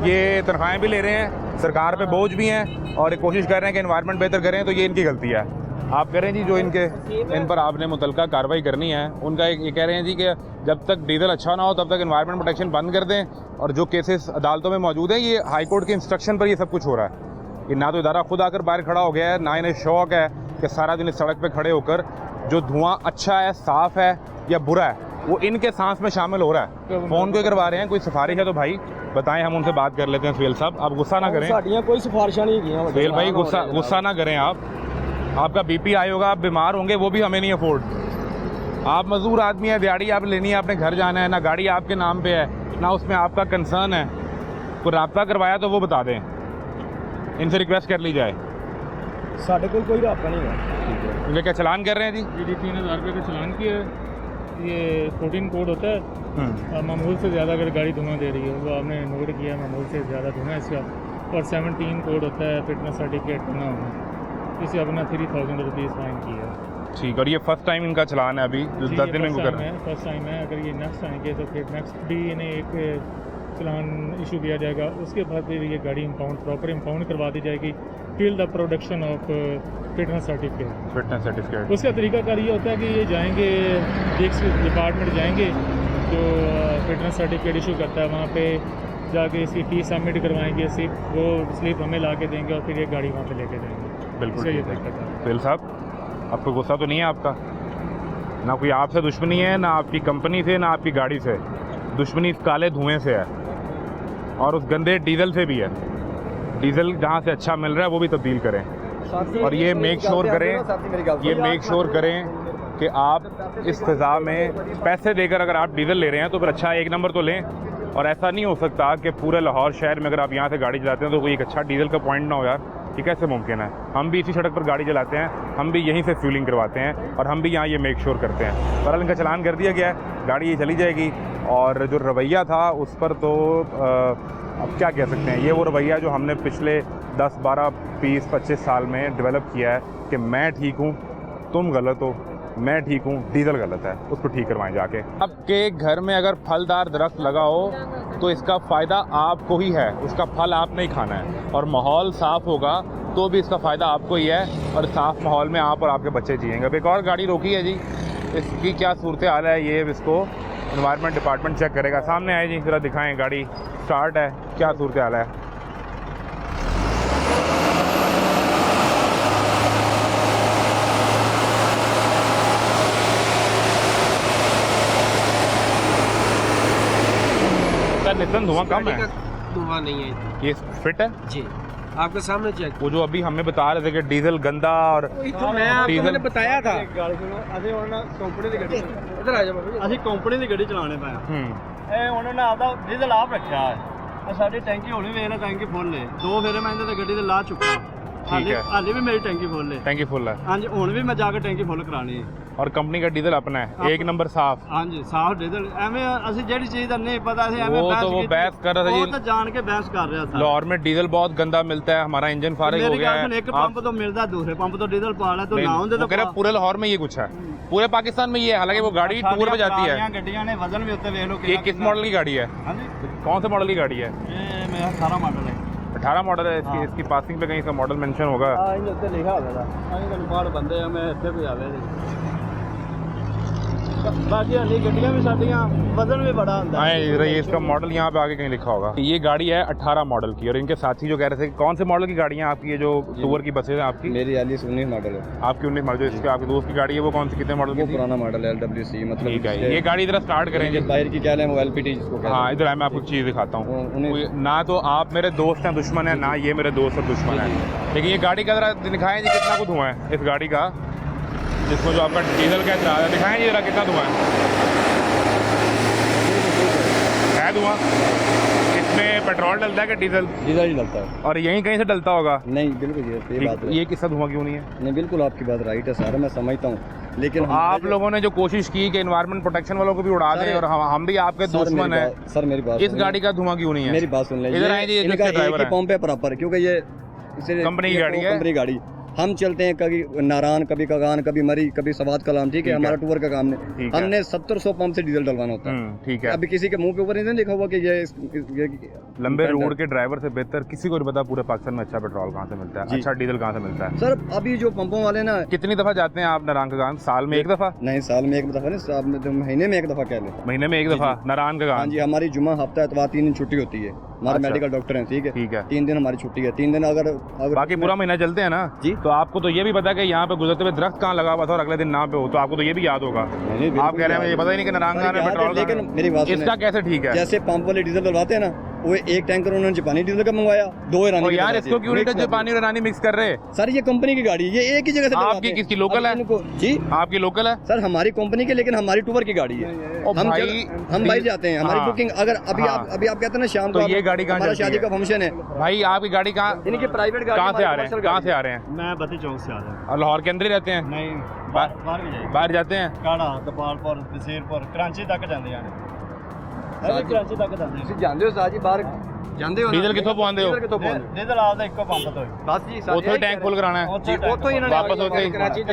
[SPEAKER 1] ये तनख्वाहें भी ले रहे हैं, सरकार पे बोझ भी हैं और ये कोशिश कर रहे हैं कि एनवायरनमेंट बेहतर करें, तो ये इनकी गलती है। आप करें जी जो इन पर आपने मुतलका कार्रवाई करनी है उनका ये कह रहे हैं जी कि जब तक डीजल अच्छा ना हो तब तक एनवायरनमेंट प्रोटेक्शन बंद कर दें, और जो केसेस अदालतों में मौजूद हैं ये हाई कोर्ट के इंस्ट्रक्शन पर ये सब कुछ हो रहा है। ये ना तो इदारा खुद आकर बाहर खड़ा हो गया है, ना इन्हें शौक है कि सारा दिन इस सड़क पे खड़े होकर जो धुआं अच्छा है, साफ़ है या बुरा है, वो इनके सांस में शामिल हो रहा है। फ़ोन को करवा रहे हैं, कोई सिफारिश है तो भाई बताएं, हम उनसे बात कर लेते हैं। सुहेल साहब आप गुस्सा ना करें,
[SPEAKER 2] साड़ियाँ कोई सिफारिशें नहीं की
[SPEAKER 1] सुहेल भाई गुस्सा ना करें आप, आपका बीपी हाई होगा, आप बीमार होंगे, वो भी हमें नहीं अफोर्ड। आप मजदूर आदमी है, दिहाड़ी आप लेनी है, आपने घर जाना है, ना गाड़ी आपके नाम पे है, ना उसमें आपका कंसर्न है, कोई रब्ता करवाया तो वो बता दें, इनसे रिक्वेस्ट कर ली जाए।
[SPEAKER 2] साढ़े को कोई रास्ता नहीं है।
[SPEAKER 1] इनके क्या चलान कर रहे हैं जी?
[SPEAKER 3] ये 3000 रुपये का चलान किया है, ये 14 कोड होता है, और मामूल से ज़्यादा अगर गाड़ी धुआं दे रही है वो आपने नोट किया है, मामूल से ज़्यादा धुआं है इसका। और 17 कोड होता है फिटनेस सर्टिफिकेट बना होना, इसे अपना 3000 रुपीज़ फाइन किया है।
[SPEAKER 1] ठीक, और ये फर्स्ट टाइम इनका चलान है अभी जो 10 दिन में इनको कर रहे हैं?
[SPEAKER 3] फर्स्ट टाइम है, अगर ये नेक्स्ट आएंगे तो फिर नेक्स्ट भी इन्हें एक चलान इशू किया जाएगा, उसके बाद फिर ये गाड़ी इम्पाउंड प्रॉपर इम्पाउंड करवा दी जाएगी till the production of fitness certificate. उसका तरीकाकार ये होता है कि ये जाएंगे एक डिपार्टमेंट जाएंगे जो फिटनेस सर्टिफिकेट इशू करता है, वहाँ पे जाके इसकी फीस सबमिट करवाएंगे, वो स्लिप हमें ला के देंगे और फिर ये गाड़ी वहाँ पे लेके जाएंगे।
[SPEAKER 1] बिल्कुल
[SPEAKER 3] ये
[SPEAKER 1] ठीक है। सुहेल साहब आपको गुस्सा तो नहीं है? आपका ना कोई आपसे दुश्मनी है, ना आपकी कंपनी से, ना आपकी गाड़ी से, दुश्मनी इस काले धुएं से है और उस गंदे डीजल से भी है। डीजल जहाँ से अच्छा मिल रहा है वो भी तब्दील करें, और ये मेक श्योर करें कि आप इस फिज़ा में पैसे देकर अगर आप डीजल ले रहे हैं तो फिर अच्छा एक नंबर तो लें। और ऐसा नहीं हो सकता कि पूरे लाहौर शहर में अगर आप यहाँ से गाड़ी चलाते हैं तो कोई एक अच्छा डीजल का पॉइंट ना हो यार, ये कैसे मुमकिन है? हम भी इसी सड़क पर गाड़ी चलाते हैं, हम भी यहीं से फ्यूलिंग करवाते हैं और हम भी यहाँ ये मेक श्योर करते हैं। बहरहाल इनका चलान कर दिया गया है, गाड़ी ये चली जाएगी। और जो रवैया था उस पर तो अब क्या कह सकते हैं, ये वो रवैया जो हमने पिछले 10, 12, 20, 25 साल में डेवलप किया है कि मैं ठीक हूँ, तुम गलत हो, मैं ठीक हूँ, डीजल गलत है, उसको ठीक करवाएं जाके। आपके घर में अगर फलदार दरख्त लगा हो तो इसका फ़ायदा आपको ही है, उसका फल आपने ही खाना है, और माहौल साफ़ होगा तो भी इसका फ़ायदा आपको ही है, और साफ़ माहौल में आप और आपके बच्चे जिएंगे। अब एक और गाड़ी रोकी है जी, इसकी क्या सूरत हाल है ये इसको एनवायरनमेंट डिपार्टमेंट चेक करेगा। सामने आए जी, ज़रा दिखाएं, गाड़ी स्टार्ट है, क्या सूरत हाल है? नितिन धुआं कम है,
[SPEAKER 4] धुआं नहीं है,
[SPEAKER 1] ये फिट है
[SPEAKER 4] जी आपके सामने चेक।
[SPEAKER 1] वो जो अभी हमें बता रहे थे कि डीजल गंदा और
[SPEAKER 4] तो मैं आपको मैंने बताया था
[SPEAKER 2] ਅਸੀਂ ਉਹਨਾਂ ਕੰਪਨੀ ਦੀ ਗੱਡੀ
[SPEAKER 4] इधर आ जाओ।
[SPEAKER 2] ਅਸੀਂ ਕੰਪਨੀ ਦੀ ਗੱਡੀ ਚਲਾਣੇ ਪਏ ਆ। ਇਹ ਉਹਨਾਂ ਨੇ ਆਪਦਾ ਡੀਜ਼ਲ ਆਪ ਰੱਖਿਆ ਹੈ, ਇਹ ਸਾਡੀ ਟੈਂਕੀ ਹੋਣੀ ਵੇਖ ਲੈ, ਟੈਂਕੀ ਫੁੱਲ ਹੈ, 2 ਫੇਰੇ ਮੈਂ ਇਹਦੇ ਤੇ ਗੱਡੀ ਤੇ ਲਾ ਚੁੱਕਾ, ਹਾਲੇ ਵੀ ਮੇਰੀ ਟੈਂਕੀ ਫੁੱਲ ਹੈ।
[SPEAKER 1] टैंकी फुल है,
[SPEAKER 2] ਹਾਂਜੀ ਹੁਣ ਵੀ ਮੈਂ ਜਾ ਕੇ ਟੈਂਕੀ ਫੁੱਲ ਕਰਾਣੀ ਹੈ।
[SPEAKER 1] और कंपनी का डीजल अपना है, एक नंबर साफ।
[SPEAKER 2] ਹਾਂਜੀ ਸਾਫ ਡੀਜ਼ਲ, ਐਵੇਂ ਅਸੀਂ ਜਿਹੜੀ ਚੀਜ਼ ਦਾ नहीं पता ਸੀ ਐਵੇਂ
[SPEAKER 1] वो बहस कर रहा था
[SPEAKER 2] ਉਹ
[SPEAKER 1] जी,
[SPEAKER 2] ਤਾਂ ਜਾਣ ਕੇ ਬਹਿਸ ਕਰ ਰਿਹਾ ਸੀ।
[SPEAKER 1] लाहौर में डीजल बहुत गंदा मिलता है, हमारा इंजन फारिग हो गया है।
[SPEAKER 2] एक पंप तो मिलता है, दूसरे पंप तो डीजल पा तो ना होंगे तो
[SPEAKER 1] कह रहा पूरे लाहौर में ये कुछ है, पूरे पाकिस्तान में ये है। हालांकि वो गाड़ी टूर पे जाती है।
[SPEAKER 2] गड्डियां ने वजन भी होते देख लो।
[SPEAKER 1] ये किस मॉडल की गाड़ी है? कौन से मॉडल की गाड़ी है?
[SPEAKER 2] ये मेरा 18 मॉडल है।
[SPEAKER 1] 18 मॉडल है। इसकी पासिंग पे कहीं इसका मॉडल मेंशन होगा?
[SPEAKER 2] लिखा होगा। बाहर बंदे मैं इतने भी आवे बाकी हल्ली गड्डियां भी साडियां वजन भी बड़ा होंदा
[SPEAKER 1] आए जरा, ये इसका मॉडल यहाँ पे आगे कहीं लिखा होगा। ये गाड़ी है 18 मॉडल की, और इनके साथी जो कह रहे थे कौन से मॉडल की गाड़ियाँ आपकी, ये जो टूर की बसें हैं आपकी?
[SPEAKER 7] मेरी 19 मॉडल है।
[SPEAKER 1] आपकी 19 मॉडल, जो इसके आपके दोस्त की गाड़ी है वो कौन सी, कितने मॉडल की?
[SPEAKER 7] वो पुराना मॉडल है LWC, मतलब
[SPEAKER 1] ठीक है, ये गाड़ी इधर स्टार्ट करेंगे।
[SPEAKER 7] बाहर की क्या है वो LPT जिसको कहते हैं।
[SPEAKER 1] हाँ इधर मैं आपको चीज़ दिखाता हूँ।
[SPEAKER 7] उन्हें-
[SPEAKER 1] ना तो आप मेरे दोस्त हैं दुश्मन है, ना ये मेरे दोस्त और दुश्मन है। लेकिन ये गाड़ी का जरा दिखाएं जी, कितना कुछ धुआं है इस गाड़ी का, जिसको जो आपका डीजल का इतराज़ है, दिखाएं जी जरा कितना धुआं है धुआं? इसमें पेट्रोल डलता है कि डीजल?
[SPEAKER 7] डीजल ही डलता है।
[SPEAKER 1] और यहीं कहीं से डलता होगा?
[SPEAKER 7] नहीं बिल्कुल ये बात है।
[SPEAKER 1] ये किसका धुआं क्यों नहीं है?
[SPEAKER 7] नहीं बिल्कुल आपकी बात राइट है सारा, मैं समझता हूँ, लेकिन
[SPEAKER 1] तो आप लोगों ने जो कोशिश की कि एनवायरमेंट प्रोटेक्शन वालों को भी उड़ा दें, और हम भी आपके दुश्मन है,
[SPEAKER 7] सर मेरी बात
[SPEAKER 1] इस गाड़ी का धुआं क्यों नहीं है?
[SPEAKER 7] मेरी बात सुन ले,
[SPEAKER 1] इधर आए जी,
[SPEAKER 7] इनका
[SPEAKER 1] जिसके ड्राइवर
[SPEAKER 7] एक ही
[SPEAKER 1] है।
[SPEAKER 7] पंप है प्रॉपर, क्योंकि ये
[SPEAKER 1] कंपनी की गाड़ी है।
[SPEAKER 7] कंपनी गाड़ी हम चलते हैं, कभी नारायण, कभी कगान, कभी मरी, कभी सवाद कलाम, ठीक है, हमारा टूर का काम
[SPEAKER 1] ठीक
[SPEAKER 7] है,
[SPEAKER 1] है।
[SPEAKER 7] हमने 70-100 पंप से डीजल डलवाना होता है।
[SPEAKER 1] ठीक है।
[SPEAKER 7] अभी किसी के मुंह के ऊपर नहीं लिखा हुआ कि ये
[SPEAKER 1] लंबे रोड के ड्राइवर से बेहतर किसी को नहीं पता पूरे पाकिस्तान में अच्छा पेट्रोल कहाँ से मिलता है,
[SPEAKER 7] जी।
[SPEAKER 1] अच्छा डीजल कहाँ से मिलता है।
[SPEAKER 7] सर अभी जो पंपों वाले ना,
[SPEAKER 1] कितनी दफा जाते हैं आप नारायण का गान? साल में एक दफा?
[SPEAKER 7] नहीं साल में एक दफा नहीं, साल में तो महीने में एक दफा कह ले।
[SPEAKER 1] महीने में एक दफा नारायण का
[SPEAKER 7] हाँ
[SPEAKER 1] गान?
[SPEAKER 7] जी, हमारी जुमा हफ्ता एतवार 3 दिन छुट्टी होती है, हमारा
[SPEAKER 1] अच्छा।
[SPEAKER 7] मेडिकल डॉक्टर है, ठीक है,
[SPEAKER 1] ठीक है।
[SPEAKER 7] 3 दिन हमारी छुट्टी है, 3 दिन अगर
[SPEAKER 1] बाकी पूरा महीना चलते हैं ना
[SPEAKER 7] जी।
[SPEAKER 1] तो आपको तो ये भी पता है कि यहाँ पे गुजरते हुए दरख्त कहाँ लगा हुआ था और अगले दिन ना पे हो, तो आपको तो ये भी याद होगा।
[SPEAKER 7] बिल्कुल
[SPEAKER 1] आप कह रहे हैं मुझे पता ही नहीं कि नारायण गान में
[SPEAKER 7] याद है,
[SPEAKER 1] पेट्रोल
[SPEAKER 7] लेकिन
[SPEAKER 1] कहाँ है।
[SPEAKER 7] मेरी बात
[SPEAKER 1] इसका
[SPEAKER 7] सुने,
[SPEAKER 1] कैसे ठीक है?
[SPEAKER 7] जैसे पंप वाले डीजल डलवाते हैं ना, वो एक टैंकर उन्होंने जापानी डीजल का मंगवाया, 2 ईरानी
[SPEAKER 1] और
[SPEAKER 7] के
[SPEAKER 1] यार
[SPEAKER 7] डलवाते
[SPEAKER 1] इसको क्यों नहीं
[SPEAKER 7] हैं।
[SPEAKER 1] जापानी और ईरानी मिक्स कर रहे?
[SPEAKER 7] सर ये कंपनी की गाड़ी है, ये एक ही जगह से डलवाते
[SPEAKER 1] आपकी
[SPEAKER 7] हैं।
[SPEAKER 1] किसकी लोकल
[SPEAKER 7] अब
[SPEAKER 1] है?
[SPEAKER 7] इनको- जी
[SPEAKER 1] आपकी लोकल है?
[SPEAKER 7] सर हमारी कंपनी की, लेकिन हमारी टूर की गाड़ी है।
[SPEAKER 1] ओ
[SPEAKER 7] हम
[SPEAKER 1] भाई,
[SPEAKER 7] हम बाहर जाते हैं, हमारी
[SPEAKER 1] हाँ।
[SPEAKER 7] बुकिंग अगर अभी
[SPEAKER 1] हाँ।
[SPEAKER 7] आप कहते हैं ना शाम
[SPEAKER 1] तो
[SPEAKER 7] को
[SPEAKER 1] ये गाड़ी कहाँ
[SPEAKER 7] हमारा
[SPEAKER 1] चलती
[SPEAKER 7] शादी
[SPEAKER 1] है?
[SPEAKER 7] का फंक्शन है,
[SPEAKER 1] भाई आपकी गाड़ी कहाँ,
[SPEAKER 7] इनकी प्राइवेट गाड़ी,
[SPEAKER 1] कहाँ से आ
[SPEAKER 7] हमारी
[SPEAKER 1] रहे हैं?
[SPEAKER 7] commercial
[SPEAKER 1] कहाँ से
[SPEAKER 7] गाड़ी
[SPEAKER 1] आ रहे हैं?
[SPEAKER 2] मैं बत्ती चौक से आ रहा हूँ।
[SPEAKER 1] और लाहौर के अंदर ही रहते हैं?
[SPEAKER 2] नहीं
[SPEAKER 1] बाहर
[SPEAKER 2] बाहर भी जाए,
[SPEAKER 1] बाहर जाते हैं?
[SPEAKER 2] काड़ा गोपालपुर तहसीलपुर कराची तक जाते हैं, कराची तक जाते हैं।
[SPEAKER 7] जानते हो साजी बाहर जानते हो ना?
[SPEAKER 1] डीजल कितों पवांदे हो?
[SPEAKER 7] डीजल कितों पवांदे हो?
[SPEAKER 2] डीजल आपदा इक्को पंप तो
[SPEAKER 7] बस जी साजी
[SPEAKER 1] ਉੱਥੋਂ ਹੀ ਟੈਂਕ ਫੁੱਲ ਕਰਾਣਾ ਹੈ?
[SPEAKER 7] ਜੀ ਉੱਥੋਂ ਹੀ ਇਹਨਾਂ ਨੇ
[SPEAKER 1] ਵਾਪਸ ਉੱਥੇ ਹੀ?
[SPEAKER 7] कराची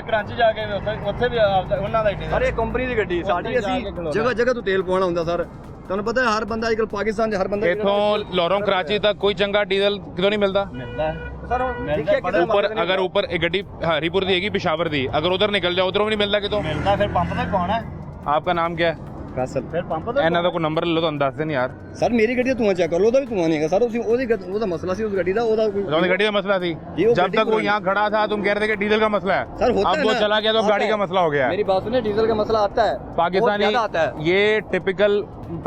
[SPEAKER 2] ਕਰਾਚੀ ਜਾ ਕੇ ਉੱਥੇ ਵੀ ਉਹਨਾਂ ਦਾ ਹੀ ਡੀਜ਼ਲ।
[SPEAKER 7] ਸਰ ਇਹ ਕੰਪਨੀ ਦੀ ਗੱਡੀ ਸਾਡੀ, ਅਸੀਂ ਜਗ੍ਹਾ ਜਗ੍ਹਾ ਤੋਂ ਤੇਲ ਪਵਾਉਣਾ ਹੁੰਦਾ ਸਰ, ਤੁਹਾਨੂੰ ਪਤਾ ਹੈ ਹਰ ਬੰਦਾ ਅੱਜਕੱਲ ਪਾਕਿਸਤਾਨ 'ਚ ਹਰ ਬੰਦਾ
[SPEAKER 1] इथों लाहौरों कराची तक कोई चंगा डीजल कितों नहीं मिलता?
[SPEAKER 2] ਮਿਲਦਾ ਹੈ।
[SPEAKER 7] ਸਰ ਦੇਖਿਆ ਕਿਤੇ
[SPEAKER 1] ऊपर अगर ऊपर एक गड्डी हरीपुर दी हैगी पेशावर दी, अगर उधर निकल जाओ उधरों भी नहीं मिलता कितों?
[SPEAKER 2] ਮਿਲਦਾ ਫਿਰ ਪੰਪ ਤੇ ਪਾਉਣਾ ਹੈ,
[SPEAKER 1] आपका नाम क्या है?
[SPEAKER 7] ਫੈਸਲ
[SPEAKER 2] ਫਿਰ ਪੰਪ ਤੇ
[SPEAKER 1] ਇਹਨਾਂ ਦਾ ਕੋਈ ਨੰਬਰ ਲੈ ਲਓ ਤੁਹਾਨੂੰ ਦੱਸ ਦੇਣ ਯਾਰ।
[SPEAKER 7] ਸਰ ਮੇਰੀ ਗੱਡੀ ਦਾ ਧੂਆਂ ਚੈੱਕ ਕਰ ਲਓ, ਉਹਦਾ ਵੀ ਧੂਆਂ ਨਹੀਂ ਹੈਗਾ ਸਰ, ਉਹਦਾ ਮਸਲਾ ਸੀ ਉਸ ਗੱਡੀ ਦਾ, ਉਹਦਾ ਕੋਈ
[SPEAKER 1] तुम्हारी गाड़ी का मसला थी?
[SPEAKER 7] ये वो
[SPEAKER 1] जब
[SPEAKER 7] गाड़ी
[SPEAKER 1] तक वो
[SPEAKER 7] पुरानी-
[SPEAKER 1] यहाँ खड़ा था तुम कह रहे थे कि डीजल का मसला है,
[SPEAKER 7] सर होता
[SPEAKER 1] अब
[SPEAKER 7] है
[SPEAKER 1] वो
[SPEAKER 7] ना,
[SPEAKER 1] चला गया तो
[SPEAKER 7] आता
[SPEAKER 1] गाड़ी
[SPEAKER 7] है।
[SPEAKER 1] का मसला हो गया है।
[SPEAKER 7] मेरी बात सुनिए, डीजल का मसला आता है, बहुत
[SPEAKER 1] पाकिस्तानी
[SPEAKER 7] ज्यादा आता है।
[SPEAKER 1] ये टिपिकल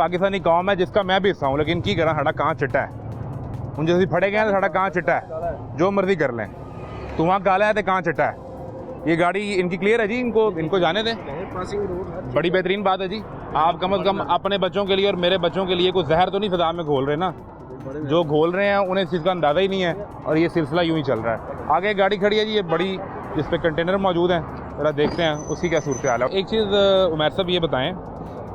[SPEAKER 1] पाकिस्तानी कौम है जिसका मैं भी हिस्सा हूँ, लेकिन की करा साढ़ा कहाँ चिट्टा है, हम जैसे फड़े गए हैं तो साढ़ा कहाँ चिट्टा है, जो मर्जी कर लें, तो वहाँ काला है तो कहाँ चिट्टा है। ये गाड़ी इनकी क्लियर है जी, इनको जाने दें,
[SPEAKER 4] पासिंग रोड
[SPEAKER 1] बड़ी बेहतरीन बात है जी। आप कम से कम अपने बच्चों के लिए और मेरे बच्चों के लिए कोई जहर तो नहीं फिजा में घोल रहे ना, जो घोल रहे हैं उन्हें इस चीज़ का अंदाज़ा ही नहीं है, और ये सिलसिला यूं ही चल रहा है। आगे एक गाड़ी खड़ी है जी, ये बड़ी, जिस पे कंटेनर मौजूद हैं, ज़रा देखते हैं उसकी क्या सूरत हाल है। एक चीज़ उमैर साहब ये बताएं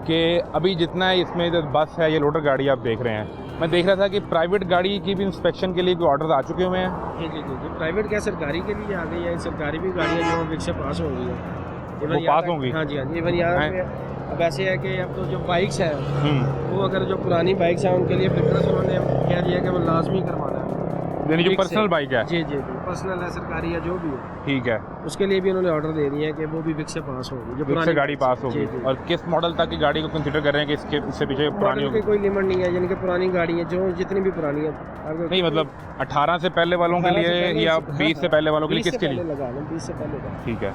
[SPEAKER 1] कि अभी जितना इसमें जो बस है, ये लोडर गाड़ी आप देख रहे हैं, मैं देख रहा था कि प्राइवेट गाड़ी की भी इंस्पेक्शन के लिए भी ऑर्डर आ चुके हुए हैं।
[SPEAKER 4] जी जी जी जी, प्राइवेट क्या सरकारी के लिए आ गई है, सरकारी भी गाड़ियाँ जो विक से पास हो गई है।
[SPEAKER 1] वो
[SPEAKER 4] Even यहाँ
[SPEAKER 1] पास होंगी?
[SPEAKER 4] हाँ जी हाँ जी, इवन यहाँ
[SPEAKER 1] हैं?
[SPEAKER 4] पे अब ऐसे है कि अब तो जो बाइक्स हैं वो अगर जो पुरानी बाइक्स हैं उनके लिए फिटनेस उन्होंने कह दिया कि वो लाजमी करवाना है।
[SPEAKER 1] यानी जो
[SPEAKER 4] विक से।
[SPEAKER 1] पर्सनल बाइक है?
[SPEAKER 4] जी जी जी, पर्सनल है, सरकारी है, जो भी है,
[SPEAKER 1] ठीक है,
[SPEAKER 4] उसके लिए भी उन्होंने ऑर्डर दे दिया है कि वो भी विक से पास होगी, जो
[SPEAKER 1] विक से गाड़ी पास होगी।
[SPEAKER 4] जी, जी।
[SPEAKER 1] और किस मॉडल तक की गाड़ी को कंसिडर कर रहे हैं कि इसके इससे पीछे पुरानी
[SPEAKER 4] मॉडल
[SPEAKER 1] होगी?
[SPEAKER 4] की कोई लिमिट नहीं है, यानी कि पुरानी गाड़ी है जो जितनी भी पुरानी है अगर-
[SPEAKER 1] नहीं मतलब 18 से पहले वालों के
[SPEAKER 4] 18 से
[SPEAKER 1] लिए
[SPEAKER 4] पहले
[SPEAKER 1] या
[SPEAKER 4] हाँ,
[SPEAKER 1] 20 से पहले वालों के लिए,
[SPEAKER 4] 20 से
[SPEAKER 1] किसके
[SPEAKER 4] पहले
[SPEAKER 1] लिए?
[SPEAKER 4] लगा लो, 20 से पहले लगा।
[SPEAKER 1] ठीक है,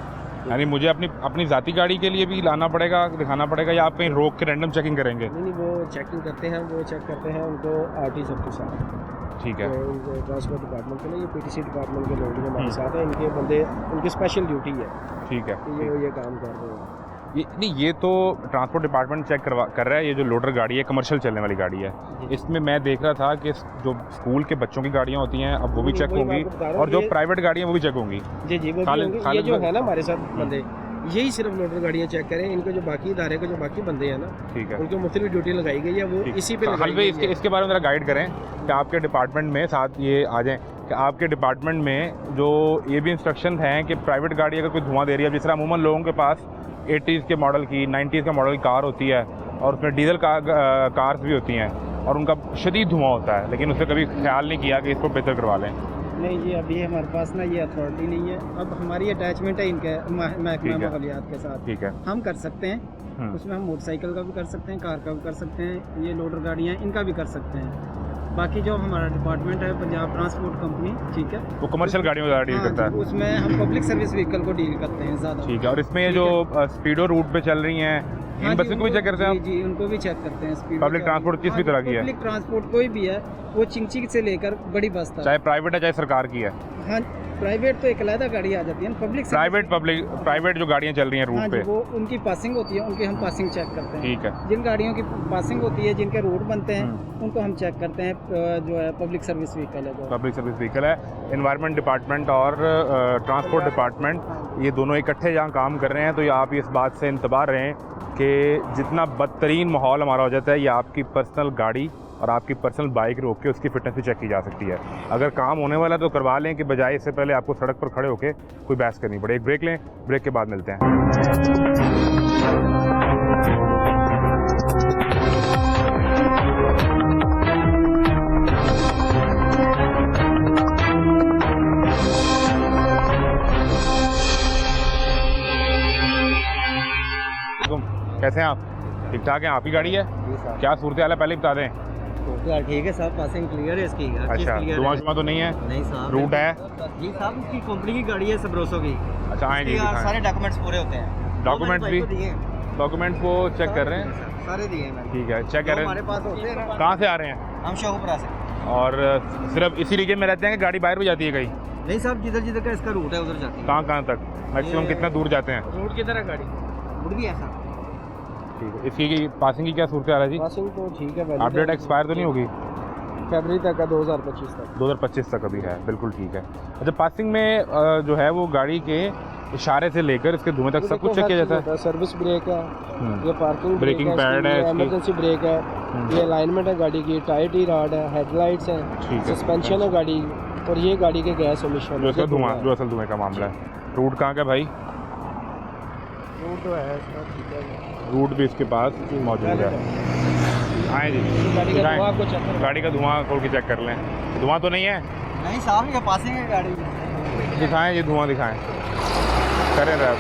[SPEAKER 1] यानी मुझे अपनी ज़ाती गाड़ी के लिए भी लाना पड़ेगा, दिखाना पड़ेगा, या आप कहीं रोक के रैंडम चेकिंग करेंगे?
[SPEAKER 4] नहीं नहीं, वो चेकिंग करते हैं, वो चेक करते हैं उनको आरटी सब के साथ,
[SPEAKER 1] ठीक है,
[SPEAKER 4] तो इनको ट्रांसपोर्ट डिपार्टमेंट के लिए, ये पीटीसी डिपार्टमेंट के लोग भी हमारे साथ हैं, इनके बंदे, उनकी स्पेशल ड्यूटी है
[SPEAKER 1] ठीक है।
[SPEAKER 4] कि ये काम कर रहे हैं।
[SPEAKER 1] ये तो ट्रांसपोर्ट डिपार्टमेंट चेक कर रहा है। ये जो लोडर गाड़ी है कमर्शियल चलने वाली गाड़ी है, इसमें मैं देख रहा था कि जो स्कूल के बच्चों की गाड़ियाँ होती हैं अब वो भी
[SPEAKER 4] नहीं,
[SPEAKER 1] चेक
[SPEAKER 4] वही मैं
[SPEAKER 1] होंगी,
[SPEAKER 4] आपको बता रहा हूँ,
[SPEAKER 1] और जो
[SPEAKER 4] ये-
[SPEAKER 1] प्राइवेट गाड़ियाँ वो भी चेक होंगी।
[SPEAKER 4] जी जी, वो भी
[SPEAKER 1] खालिद-
[SPEAKER 4] होंगे। ये
[SPEAKER 1] खालिद
[SPEAKER 4] जो
[SPEAKER 1] भाई-
[SPEAKER 4] है ना हमारे साथ बंदे, यही सिर्फ लोडर गाड़ियाँ चेक करें, इनके जो बाकी इदारे के जो बाकी बंदे हैं ना,
[SPEAKER 1] ठीक है,
[SPEAKER 4] उनको मुख्तलिफ ड्यूटी लगाई गई है, वो
[SPEAKER 1] ठीक।
[SPEAKER 4] इसी पे लगाई
[SPEAKER 1] हलवे
[SPEAKER 4] गई है।
[SPEAKER 1] इसके बारे में ज़रा गाइड करें कि आपके डिपार्टमेंट में साथ ये आ जाएं कि आपके डिपार्टमेंट में जो ये भी इंस्ट्रक्शन हैं कि प्राइवेट गाड़ी अगर कोई धुआं दे रही है, जिस तरह अमूमन लोगों के पास 80s के मॉडल की 90s के मॉडल की कार होती है और उसमें डीजल कार्स भी होती हैं और उनका शदीद धुआं होता है, लेकिन उसने कभी ख्याल नहीं किया कि इसको बेहतर करवा लें।
[SPEAKER 5] नहीं जी, अभी हमारे पास ना ये अथॉरिटी नहीं है। अब हमारी अटैचमेंट है इनके महकमा
[SPEAKER 1] ठीक है।
[SPEAKER 5] माहौलियात के साथ।
[SPEAKER 1] ठीक है।
[SPEAKER 5] हम कर सकते हैं, उसमें हम मोटरसाइकिल का भी कर सकते हैं, कार का भी कर सकते हैं, ये लोडर गाड़ियाँ इनका भी कर सकते हैं। बाकी जो हमारा डिपार्टमेंट है पंजाब ट्रांसपोर्ट कंपनी, ठीक है,
[SPEAKER 1] वो कमर्शियल गाड़ियों में ज़्यादा डील करता है।
[SPEAKER 5] उसमें हम पब्लिक सर्विस व्हीकल को डील करते हैं ज़्यादा।
[SPEAKER 1] ठीक है। और इसमें ये जो स्पीडो रूट पे चल रही हैं, इन बसों को भी चेक करते हैं आप?
[SPEAKER 5] जी, उनको भी चेक करते हैं। स्पीड
[SPEAKER 1] पब्लिक ट्रांसपोर्ट किस भी तरह की है?
[SPEAKER 5] पब्लिक ट्रांसपोर्ट कोई भी है, वो चिंची से लेकर बड़ी बस तक,
[SPEAKER 1] चाहे प्राइवेट है चाहे सरकार की है।
[SPEAKER 5] हाँ, प्राइवेट तो एक अलग गाड़ी आ जाती है, पब्लिक
[SPEAKER 1] प्राइवेट जो गाड़ियाँ चल रही हैं रूट पे,
[SPEAKER 5] वो उनकी पासिंग होती है, उनकी हम पासिंग चेक करते हैं।
[SPEAKER 1] ठीक है।
[SPEAKER 5] जिन गाड़ियों की पासिंग होती है, जिनके रूट बनते हैं, उनको हम चेक करते हैं। जो है पब्लिक सर्विस व्हीकल है, जो
[SPEAKER 1] पब्लिक सर्विस व्हीकल है। एनवायरनमेंट डिपार्टमेंट और ट्रांसपोर्ट डिपार्टमेंट ये दोनों इकट्ठे जहाँ काम कर रहे हैं, तो ये आप इस बात से इंतबाह रहें कि जितना बदतरीन माहौल हमारा हो जाता है, ये आपकी पर्सनल गाड़ी और आपकी पर्सनल बाइक रोक के उसकी फिटनेस भी चेक की जा सकती है। अगर काम होने वाला तो करवा लें, कि बजाय इससे पहले आपको सड़क पर खड़े होकर कोई बहस करनी पड़े। एक ब्रेक लें, ब्रेक के बाद मिलते हैं। कैसे हैं आप? ठीक ठाक हैं? आपकी गाड़ी है? क्या सूरत हाल है पहले बता दें।
[SPEAKER 5] ठीक है साहब, पासिंग क्लियर है इसकी।
[SPEAKER 1] अच्छा, धुआं शुआं तो नहीं है?
[SPEAKER 5] नहीं साहब।
[SPEAKER 1] रूट है?
[SPEAKER 5] जी साहब, इसकी कंपनी की गाड़ी है, सबरोसो की।
[SPEAKER 1] अच्छा, आए जी,
[SPEAKER 5] सारे डॉक्यूमेंट्स पूरे होते हैं।
[SPEAKER 1] डॉक्यूमेंट्स भी? डॉक्यूमेंट्स को चेक कर रहे हैं?
[SPEAKER 5] सारे दिए हैं मैंने।
[SPEAKER 1] ठीक है, चेक कर रहे
[SPEAKER 5] हमारे
[SPEAKER 1] हैं।
[SPEAKER 5] पास होते हैं ना।
[SPEAKER 1] कहाँ से आ रहे हैं?
[SPEAKER 5] हम शाहपुरा से।
[SPEAKER 1] और सिर्फ इसी रीजन में रहते हैं कि गाड़ी बाहर भी जाती है कहीं?
[SPEAKER 5] नहीं साहब, जिधर जिधर का इसका रूट है उधर जाती है।
[SPEAKER 1] कहाँ तक मैक्सिमम कितना दूर जाते हैं?
[SPEAKER 5] रूट किधर है गाड़ी? रूट भी है साहब।
[SPEAKER 1] ठीक है। इसकी पासिंग की क्या सूरत हाल है जी?
[SPEAKER 5] पासिंग तो ठीक है,
[SPEAKER 1] अपडेट एक्सपायर तो नहीं होगी?
[SPEAKER 5] फरवरी तक का, 2025 तक।
[SPEAKER 1] 2025 तक अभी है, बिल्कुल ठीक है। अच्छा, पासिंग में जो है वो गाड़ी के इशारे से लेकर इसके धुएं तक सब कुछ चेक किया जाता है?
[SPEAKER 5] सर्विस ब्रेक है, ये पार्किंग
[SPEAKER 1] ब्रेकिंग पैड है,
[SPEAKER 5] इमरजेंसी ब्रेक है, ये अलाइनमेंट है गाड़ी की, टायर टी रॉड है, हेडलाइट्स
[SPEAKER 1] ठीक
[SPEAKER 5] है,
[SPEAKER 1] है।
[SPEAKER 5] सस्पेंशन है गाड़ी, और ये गाड़ी के गैस एमिशन
[SPEAKER 1] जो इसका धुआं, जो असल धुएं का मामला है। रूट कहाँ का भाई?
[SPEAKER 5] रूट तो है इसका, ठीक है।
[SPEAKER 1] रूट भी इसके पास मौजूद है। आए जी, गाड़ी का धुआं खोल के चेक कर लें। धुआं तो नहीं है?
[SPEAKER 5] नहीं साहब, ये पासिंग है गाड़ी।
[SPEAKER 1] दिखाएं ये धुआं, दिखाएं, करें रैप।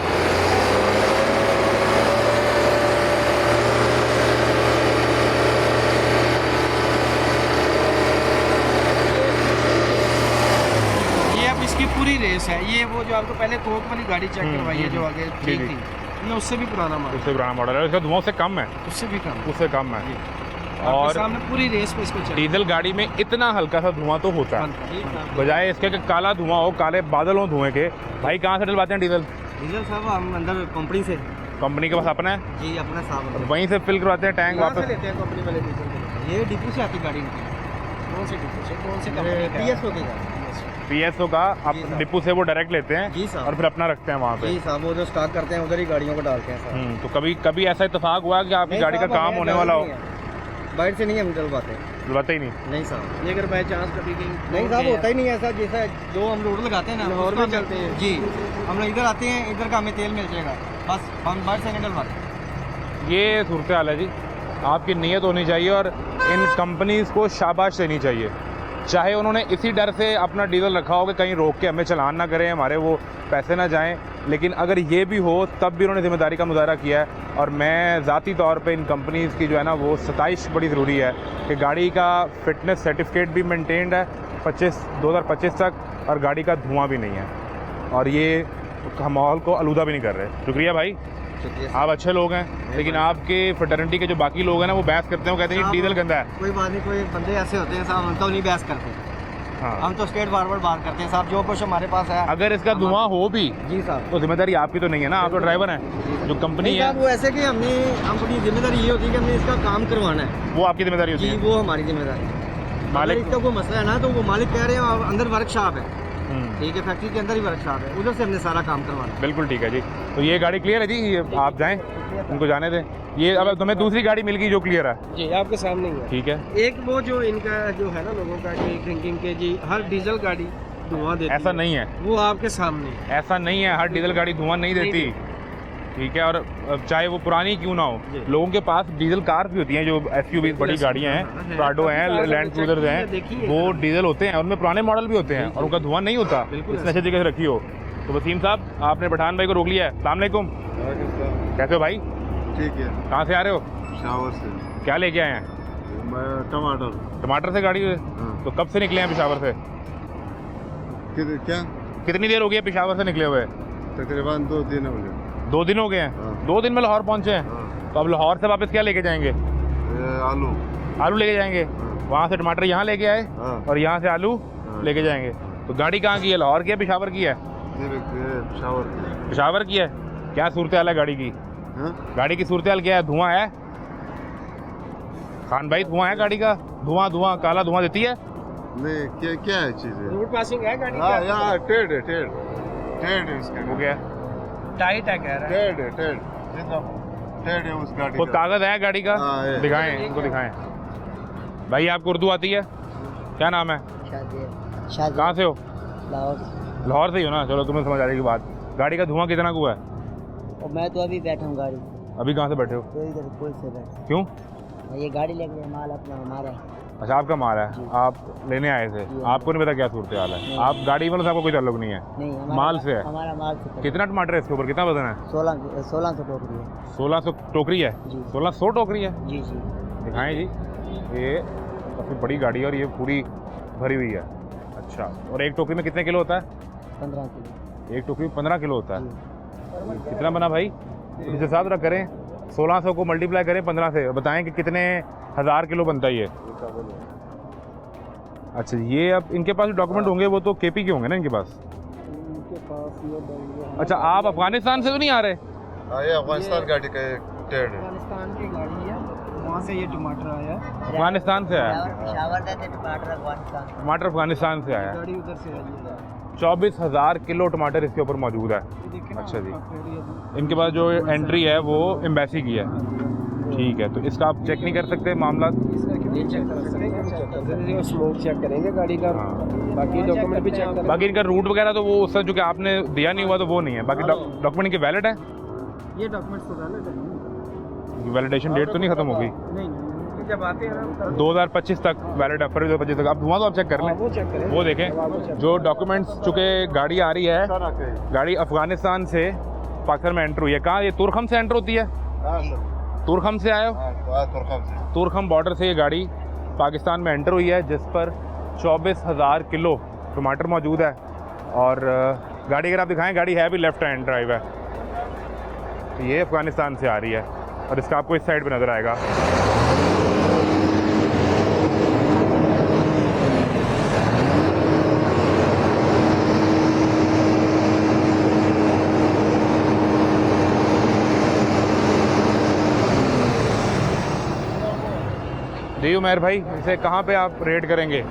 [SPEAKER 5] ये अब इसकी पूरी रेस है। ये वो जो आपको पहले कोक वाली गाड़ी चेक करवाई है, जो आगे ठीक थी, ये उससे भी पुराना मॉडल,
[SPEAKER 1] उससे पुराना मॉडल है। इसका धुआं उससे कम है?
[SPEAKER 5] उससे भी कम,
[SPEAKER 1] उससे कम है।
[SPEAKER 5] और सामने पूरी रेस पे इसको चल।
[SPEAKER 1] डीजल गाड़ी में इतना हल्का सा धुआं तो होता है, बजाय इसके कि काला धुआं हो, काले बादल हो धुएं के। भाई कहाँ से डलवाते हैं डीजल?
[SPEAKER 5] डीजल साहब हम अंदर कंपनी से।
[SPEAKER 1] कंपनी के पास अपना है?
[SPEAKER 5] जी, अपना साहब।
[SPEAKER 1] वहीं से फिल करवाते हैं टैंक वापस?
[SPEAKER 5] लेते हैं कंपनी वाले डीजल। ये डिपो से आती गाड़ी। कौन से डिपो से? कौन से कंपनी का? पीएसओ की गाड़ी।
[SPEAKER 1] पीएसओ का आप डिपो से वो डायरेक्ट लेते हैं?
[SPEAKER 5] जी साहब।
[SPEAKER 1] और फिर अपना रखते हैं वहाँ पे?
[SPEAKER 5] जी साहब, वो जो स्टॉक करते हैं उधर ही गाड़ियों को डालते हैं साहब।
[SPEAKER 1] तो कभी ऐसा इत्तेफाक हुआ कि आपकी गाड़ी का काम होने वाला हो?
[SPEAKER 5] बाइट से नहीं हम डलवाते।
[SPEAKER 1] डलवाते ही नहीं?
[SPEAKER 5] नहीं साहब। ये अगर बाई चांस कभी नहीं साहब, होता ही नहीं ऐसा। जैसा जो हम रोड लगाते हैं ना, लाहौर में चलते हैं जी, हम लोग इधर आते हैं, इधर का हमें तेल मिल जाएगा, बस हम बाइट से नहीं डलवाते।
[SPEAKER 1] ये सूरत हाल है जी। आपकी नीयत होनी चाहिए और इन कंपनीज़ को शाबाश देनी चाहिए। चाहे उन्होंने इसी डर से अपना डीजल रखा हो कि कहीं रोक के हमें चलान ना करें, हमारे वो पैसे ना जाएं, लेकिन अगर ये भी हो तब भी उन्होंने जिम्मेदारी का मुजाहरा किया है। और मैं ज़ाती तौर पे इन कंपनीज़ की जो है ना वो सताइश बड़ी ज़रूरी है कि गाड़ी का फ़िटनेस सर्टिफिकेट भी मेंटेन्ड है 2025 तक, और गाड़ी का धुआं भी नहीं है, और ये माहौल को आलूदा भी नहीं कर रहे। शुक्रिया भाई, आप अच्छे लोग हैं, लेकिन आपके फ्रेटर्निटी के जो बाकी लोग हैं ना वो बहस करते हैं, वो कहते हैं डीजल गंदा है।
[SPEAKER 5] कोई बात नहीं, कोई बंदे ऐसे होते हैं साहब, हम तो नहीं बहस करते।
[SPEAKER 1] हाँ,
[SPEAKER 5] हम तो स्ट्रेट फॉरवर्ड बात करते हैं साहब, जो कुछ हमारे पास है।
[SPEAKER 1] अगर इसका धुआं हो भी
[SPEAKER 5] जी साहब,
[SPEAKER 1] तो जिम्मेदारी आपकी तो नहीं है ना, आप तो ड्राइवर हैं। जो कंपनी है
[SPEAKER 5] वो ऐसे कि हमने अपनी जिम्मेदारी ये होती है कि हमने इसका काम करवाना है,
[SPEAKER 1] वो आपकी जिम्मेदारी होती
[SPEAKER 5] जी,
[SPEAKER 1] है।
[SPEAKER 5] वो हमारी जिम्मेदारी है।
[SPEAKER 1] मालिक
[SPEAKER 5] इसका कोई मसला है ना, तो वो मालिक कह रहे हैं अंदर वर्कशॉप है, ठीक है, फैक्ट्री के अंदर ही वर्कशॉप है, उधर से हमने सारा काम करवाना है।
[SPEAKER 1] बिल्कुल ठीक है जी। तो ये गाड़ी क्लियर है जी, आप जाएं, उनको जाने दें। ये अब तुम्हें दूसरी गाड़ी मिल गई जो क्लियर है?
[SPEAKER 4] जी, आपके सामने ही है।
[SPEAKER 1] ठीक है।
[SPEAKER 4] एक वो जो इनका जो है ना लोगों का कि ड्रिंकिंग के जी हर डीजल गाड़ी धुआं देती
[SPEAKER 1] ऐसा
[SPEAKER 4] है,
[SPEAKER 1] नहीं है,
[SPEAKER 4] वो आपके सामने।
[SPEAKER 1] ऐसा नहीं है, हर डीजल गाड़ी धुआं नहीं देती। ठीक है। और चाहे वो पुरानी क्यों ना हो, लोगों के पास डीजल कार भी होती हैं, जो एसयूवी बड़ी गाड़ियां हैं, प्राडो हैं, लैंड क्रूजर्स हैं, वो डीजल होते हैं, उनमें पुराने मॉडल भी होते हैं और उनका धुआं नहीं होता। इसने अच्छी जगह से रखी हो। तो वसीम साहब, आपने पठान भाई को रोक लिया है। अस्सलाम वालेकुम, कैसे हो भाई?
[SPEAKER 6] ठीक है।
[SPEAKER 1] कहाँ से आ रहे हो?
[SPEAKER 6] शावर से।
[SPEAKER 1] क्या लेके आए हैं?
[SPEAKER 6] टमाटर।
[SPEAKER 1] टमाटर से गाड़ी? तो कब से निकले हैं पेशावर से?
[SPEAKER 6] क्या?
[SPEAKER 1] कितनी देर हो गई है पेशावर से निकले हुए?
[SPEAKER 6] तकरीबन 2 दिन हो गए।
[SPEAKER 1] 2 दिन हो गए हैं? 2 दिन में लाहौर पहुंचे हैं। तो अब लाहौर से वापस क्या लेके जाएंगे? आलू लेके जाएंगे। वहाँ से टमाटर यहाँ लेके आए और यहाँ से आलू लेके जाएंगे। तो गाड़ी कहाँ की है? लाहौर की है, पेशावर की है? पेशावर की है। क्या सूरत हाल है गाड़ी की? गाड़ी की सूरत हाल क्या है? धुआं है खान भाई? धुआं है गाड़ी का? धुआं काला धुआं देती है?
[SPEAKER 6] नहीं, क्या है चीज़?
[SPEAKER 4] रोड पासिंग है गाड़ी?
[SPEAKER 6] यहाँ टेढ़ है इसका।
[SPEAKER 1] हो गया
[SPEAKER 4] टाइट है कह रहा है।
[SPEAKER 6] टेढ़ है उस गाड़ी
[SPEAKER 1] कोई
[SPEAKER 6] का।
[SPEAKER 1] कागज है गाड़ी का?
[SPEAKER 6] हाँ, है।
[SPEAKER 1] दिखाएं, इनको दिखाएं। भाई आपको उर्दू आती है? क्या नाम है? कहाँ से हो? लाहौर से ही हो ना? चलो तुम्हें समझ आ जाएगी बात। गाड़ी का धुआं कितना हुआ है?
[SPEAKER 8] और मैं तो अभी बैठा हूँ गाड़ी।
[SPEAKER 1] अभी कहाँ से बैठे हो?
[SPEAKER 8] तो इधर पुल से बैठा।
[SPEAKER 1] क्यों?
[SPEAKER 8] ये गाड़ी लेके गए, माल अपना हमारा है।
[SPEAKER 1] अच्छा, आपका माल है, आप लेने आए थे। आपको नहीं पता क्या सूरत हाल है? आप गाड़ी वालों से आपको कोई ताल्लुक नहीं है?
[SPEAKER 8] नहीं,
[SPEAKER 1] माल से है।
[SPEAKER 8] हमारा माल से।
[SPEAKER 1] कितना टमाटर है इसके ऊपर? कितना वजन है?
[SPEAKER 8] 1600 टोकरी है।
[SPEAKER 1] 1600 टोकरी है?
[SPEAKER 8] जी।
[SPEAKER 1] 1600 टोकरी है?
[SPEAKER 8] जी जी।
[SPEAKER 1] दिखाएं जी। ये काफ़ी बड़ी गाड़ी है और ये पूरी भरी हुई है। अच्छा, और एक टोकरी में कितने किलो होता है?
[SPEAKER 8] 15 किलो।
[SPEAKER 1] एक टोकरी में 15 किलो होता है। कितना बना भाई? तो इस हिसाब रख करें, 1600 को मल्टीप्लाई करें 15 से, बताएं कि कितने हज़ार किलो बनता है ये। अच्छा, ये अब इनके पास डॉक्यूमेंट होंगे, वो तो केपी के होंगे ना इनके पास? अच्छा, आप अफगानिस्तान से तो नहीं आ रहे?
[SPEAKER 6] ये अफगानिस्तान गाड़ी का टेढ़ है।
[SPEAKER 4] अफगानिस्तान की गाड़ी है, वहाँ से ये टमाटर आया।
[SPEAKER 1] अफगानिस्तान से आया?
[SPEAKER 8] पेशावर से टमाटर अफगानिस्तान।
[SPEAKER 1] टमाटर अफगानिस्तान से आया।
[SPEAKER 4] गाड़ी उधर से आई है।
[SPEAKER 1] 24,000 किलो टमाटर इसके ऊपर मौजूद है। अच्छा जी। इनके पास जो एंट्री है वो एम्बेसी की है। ठीक है, तो इसका आप चेक नहीं कर सकते मामला?
[SPEAKER 4] स्मोक चेक करेंगे गाड़ी का। बाकी डॉक्यूमेंट भी चेक करेंगे।
[SPEAKER 1] बाकी इनका रूट वगैरह तो वो उससे जो कि आपने दिया नहीं हुआ तो वो नहीं है। बाकी डॉक्यूमेंट इनके वैलिड है?
[SPEAKER 4] ये डॉक्यूमेंट्स तो वैलिड है।
[SPEAKER 1] वैलिडेशन डेट तो नहीं खत्म हो गई?
[SPEAKER 4] नहीं, जब आते हैं ना
[SPEAKER 1] 2025 तक वैलिड है। फरवरी 2025 तक। अब धुआं तो आप चेक कर लें,
[SPEAKER 4] वो चेक करें।
[SPEAKER 1] वो देखें जो डॉक्यूमेंट्स। चूँकि गाड़ी आ रही है, गाड़ी अफगानिस्तान से पाकिस्तान में एंटर हुई है। कहाँ? ये तुरखम से एंटर होती है? तुरखम से आए हो? तुरखम बॉर्डर से ये गाड़ी पाकिस्तान में एंटर हुई है, जिस पर 24,000 किलो टमाटर मौजूद है। और गाड़ी अगर आप दिखाएं, गाड़ी है भी लेफ्ट हैंड ड्राइव है। तो ये अफगानिस्तान से आ रही है और इसका आपको इस साइड पे नज़र आएगा। दी उमर भाई, इसे कहाँ पे आप रेड करेंगे?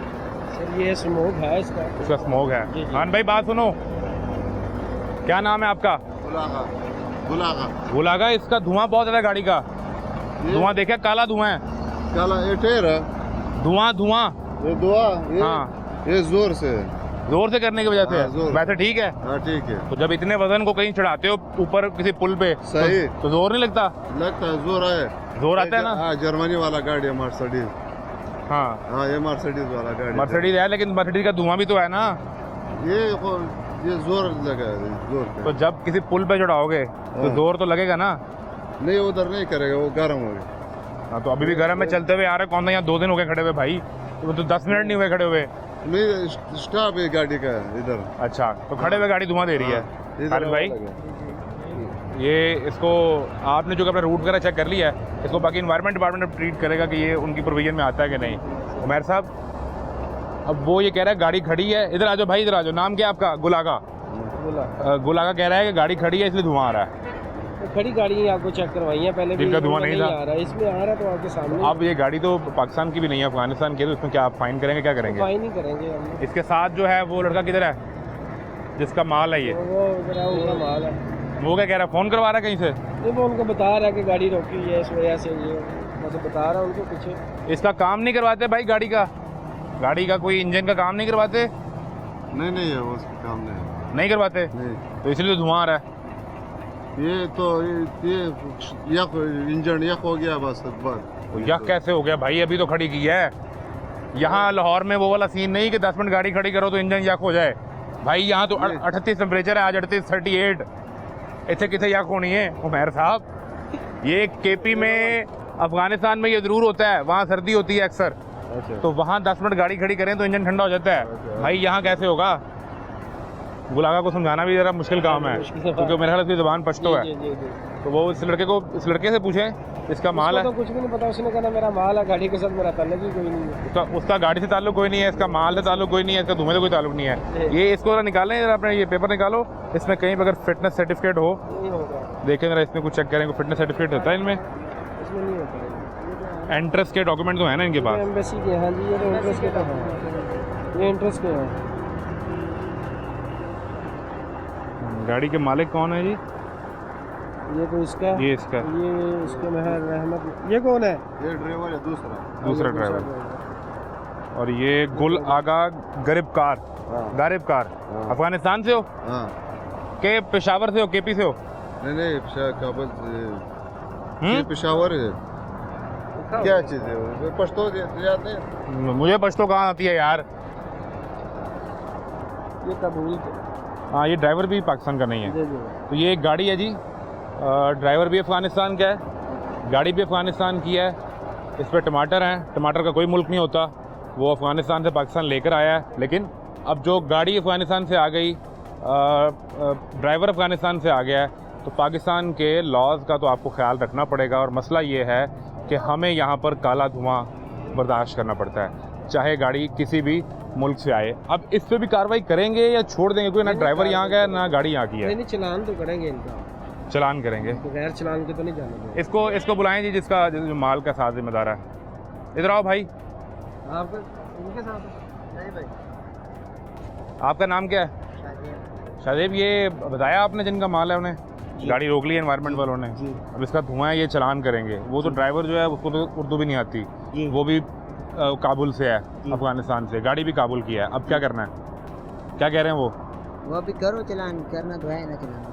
[SPEAKER 4] सर ये स्मोक है इसका
[SPEAKER 1] स्मोक है। खान भाई बात सुनो, क्या नाम है आपका? गुलागा। इसका धुआं बहुत ज़्यादा गाड़ी का। धुआं देखा? काला धुआं है।
[SPEAKER 6] काला ये टेढ़ है।
[SPEAKER 1] धुआं
[SPEAKER 6] ये दुआ ये,
[SPEAKER 1] हाँ,
[SPEAKER 6] ये जोर से
[SPEAKER 1] करने की वजह से।
[SPEAKER 6] जोर।
[SPEAKER 1] वैसे ठीक है।
[SPEAKER 6] हाँ ठीक है।
[SPEAKER 1] तो जब इतने वजन को कहीं चढ़ाते हो ऊपर किसी पुल पे,
[SPEAKER 6] सही।
[SPEAKER 1] तो जोर नहीं लगता?
[SPEAKER 6] लगता है, जोर है।
[SPEAKER 1] जोर आता है ना?
[SPEAKER 6] हाँ, जर्मनी वाला गाड़ी है मर्सिडीज।
[SPEAKER 1] हाँ,
[SPEAKER 6] ये मर्सिडीज वाला गाड़ी।
[SPEAKER 1] मर्सिडीज है, लेकिन मर्सिडीज का धुआं भी तो है ना?
[SPEAKER 6] ये जोर लगा है, जोर का।
[SPEAKER 1] तो जब किसी पुल पे चढ़ाओगे तो जोर तो लगेगा ना?
[SPEAKER 6] नहीं, उधर नहीं करेगा, वो गर्म हो गया।
[SPEAKER 1] हाँ, तो अभी भी गर्म में चलते हुए आ रहे। कौन सा यहाँ 2 दिन हो गए खड़े हुए भाई? तो 10 मिनट नहीं हुए खड़े हुए।
[SPEAKER 6] नहीं, स्टॉप है गाड़ी का इधर।
[SPEAKER 1] अच्छा, तो खड़े हुए गाड़ी धुआं दे रही है।
[SPEAKER 6] इधर
[SPEAKER 1] भाई ये इसको आपने जो अपना रूट वगैरह चेक कर लिया है, इसको बाकी इन्वायरमेंट डिपार्टमेंट ट्रीट करेगा कि ये उनकी प्रोविजन में आता है कि नहीं। उमर साहब, अब वो ये कह रहा है गाड़ी खड़ी है। इधर आ जाओ भाई, इधर आ जाओ। नाम क्या है आपका? गुलागा। गुलागा कह रहा है कि गाड़ी खड़ी है इसलिए धुआं आ रहा है।
[SPEAKER 4] तो खड़ी गाड़ी आपको चेक करवाई है पहले भी,
[SPEAKER 1] जिनका धुआं नहीं था।
[SPEAKER 4] आ रहा है, इसमें आ रहा तो आपके सामने।
[SPEAKER 1] अब ये गाड़ी तो पाकिस्तान की भी नहीं है, अफगानिस्तान की है, तो इसमें क्या आप फाइन करेंगे? क्या करेंगे?
[SPEAKER 4] फाइन नहीं करेंगे हम।
[SPEAKER 1] इसके साथ जो है वो लड़का किधर है जिसका माल है ये?
[SPEAKER 4] वो उधर उनका माल है।
[SPEAKER 1] वो क्या कह रहा है? फ़ोन करवा रहा है कहीं से?
[SPEAKER 4] नहीं, वो उनको बता रहा है कि गाड़ी रोकी है इस वजह से। ये मतलब बता रहा है उनको पीछे।
[SPEAKER 1] इसका काम नहीं करवाते भाई? गाड़ी का कोई इंजन का काम नहीं करवाते?
[SPEAKER 6] नहीं है, वो काम नहीं
[SPEAKER 1] करवाते?
[SPEAKER 6] नहीं।
[SPEAKER 1] तो इसलिए तो धुआं आ रहा है।
[SPEAKER 6] ये तो ये यक इंजन यक हो गया बस बस।
[SPEAKER 1] तो यह कैसे हो गया भाई? अभी तो खड़ी की है। यहाँ लाहौर में वो वाला सीन नहीं कि 10 मिनट गाड़ी खड़ी करो तो इंजन यक हो जाए भाई। यहाँ तो 38 टेम्परेचर है आज, 38 इतने कितने यक होनी है उमैर साहब। ये केपी में, अफगानिस्तान में ये जरूर होता है, वहाँ सर्दी होती है अक्सर, तो वहाँ 10 मिनट गाड़ी खड़ी करें तो इंजन ठंडा हो जाता है भाई। यहाँ कैसे होगा? गुलागा को समझाना भी जरा मुश्किल काम है क्योंकि मेरे ख्याल से ज़बान पश्तो है। तो वो इस लड़के से पूछें इसका माल है।
[SPEAKER 4] तो कुछ भी नहीं पता, उसने कहा मेरा माल है, गाड़ी के साथ मेरा ताल्लुक ही कोई नहीं है।
[SPEAKER 1] उसका गाड़ी से ताल्लुक कोई नहीं है, इसका माल से ताल्लुक कोई नहीं है, इसका धुएं से कोई ताल्लुक नहीं है। ये इसको जरा निकालें, जरा अपने ये पेपर निकालो, इसमें कहीं पर अगर फिटनेस सर्टिफिकेट हो देखें जरा, इसमें कुछ चेक करें। फिटनेस सर्टिफिकेट होता है इनमें?
[SPEAKER 4] इसमें नहीं होता।
[SPEAKER 1] एंट्रेंस के डॉक्यूमेंट तो है ना इनके पास?
[SPEAKER 4] एम्बेसी के, हाँ जी, ये तो एंट्रेंस के तो है, ये एंट्रेंस के हैं।
[SPEAKER 1] गाड़ी के मालिक कौन है जी?
[SPEAKER 4] ये तो इसका,
[SPEAKER 1] ये इसका,
[SPEAKER 4] ये इसके महर रहमत। ये कौन है?
[SPEAKER 6] ये ड्राइवर है
[SPEAKER 1] दूसरा ड्राइवर। और ये गुल आगा गरीब कार अफगानिस्तान से हो के पेशावर से हो, केपी से हो?
[SPEAKER 6] नहीं काबुल से, पेशावर है। क्या चीज़ है? पश्तो जाते हैं।
[SPEAKER 1] मुझे पश्तो कहाँ आती है यार।
[SPEAKER 4] ये काबुल के।
[SPEAKER 1] हाँ, ये ड्राइवर भी पाकिस्तान का नहीं है। तो ये एक गाड़ी है जी, ड्राइवर भी अफ़गानिस्तान का है, गाड़ी भी अफ़गानिस्तान की है। इस पर टमाटर हैं, टमाटर का कोई मुल्क नहीं होता, वो अफ़गानिस्तान से पाकिस्तान लेकर आया है। लेकिन अब जो गाड़ी अफ़गानिस्तान से आ गई, ड्राइवर अफ़गानिस्तान से आ गया है, तो पाकिस्तान के लॉज का तो आपको ख्याल रखना पड़ेगा। और मसला ये है कि हमें यहाँ पर काला धुआं बर्दाश्त करना पड़ता है, चाहे गाड़ी किसी भी मुल्क से आए। अब इस पे भी कार्रवाई करेंगे या छोड़ देंगे? कोई ना ड्राइवर यहाँ का है ना गाड़ी यहाँ की है।
[SPEAKER 4] नहीं, चलान तो करेंगे इनका,
[SPEAKER 1] चलान करेंगे,
[SPEAKER 4] बगैर चलान के तो नहीं जाने।
[SPEAKER 1] इसको बुलाएं जी, जिसका जो माल का साथ जिम्मेदार है। इधर आओ भाई।
[SPEAKER 4] आपका इनके साथ नहीं भाई।
[SPEAKER 1] आपका नाम क्या है? शादेब। ये बताया आपने जिनका माल है उन्हें गाड़ी रोक ली एनवायरनमेंट वालों ने, अब इसका धुआं है, ये चलान करेंगे। वो तो ड्राइवर जो है उसको तो उर्दू भी नहीं आती, वो भी काबुल से है, अफगानिस्तान से, गाड़ी भी काबुल की है। अब क्या करना है? क्या कह रहे हैं वो
[SPEAKER 8] अभी करो, चलान करना तो है ना, चलान।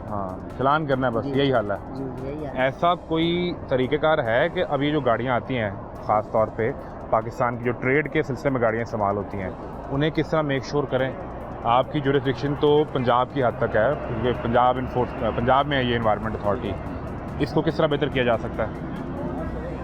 [SPEAKER 1] हाँ, चलान करना है बस, यही हाल है।
[SPEAKER 8] यही है।
[SPEAKER 1] ऐसा कोई तरीक़ेकार है कि अब ये जो गाड़ियाँ आती हैं, ख़ास तौर पे पाकिस्तान की जो ट्रेड के सिलसिले में गाड़ियाँ इस्तेमाल होती हैं, उन्हें किस तरह मेक श्योर करें? आपकी जुरिस्डिक्शन तो पंजाब की हद तक है, क्योंकि पंजाब में है ये एनवायरनमेंट अथॉरिटी, इसको किस तरह बेहतर किया जा सकता है?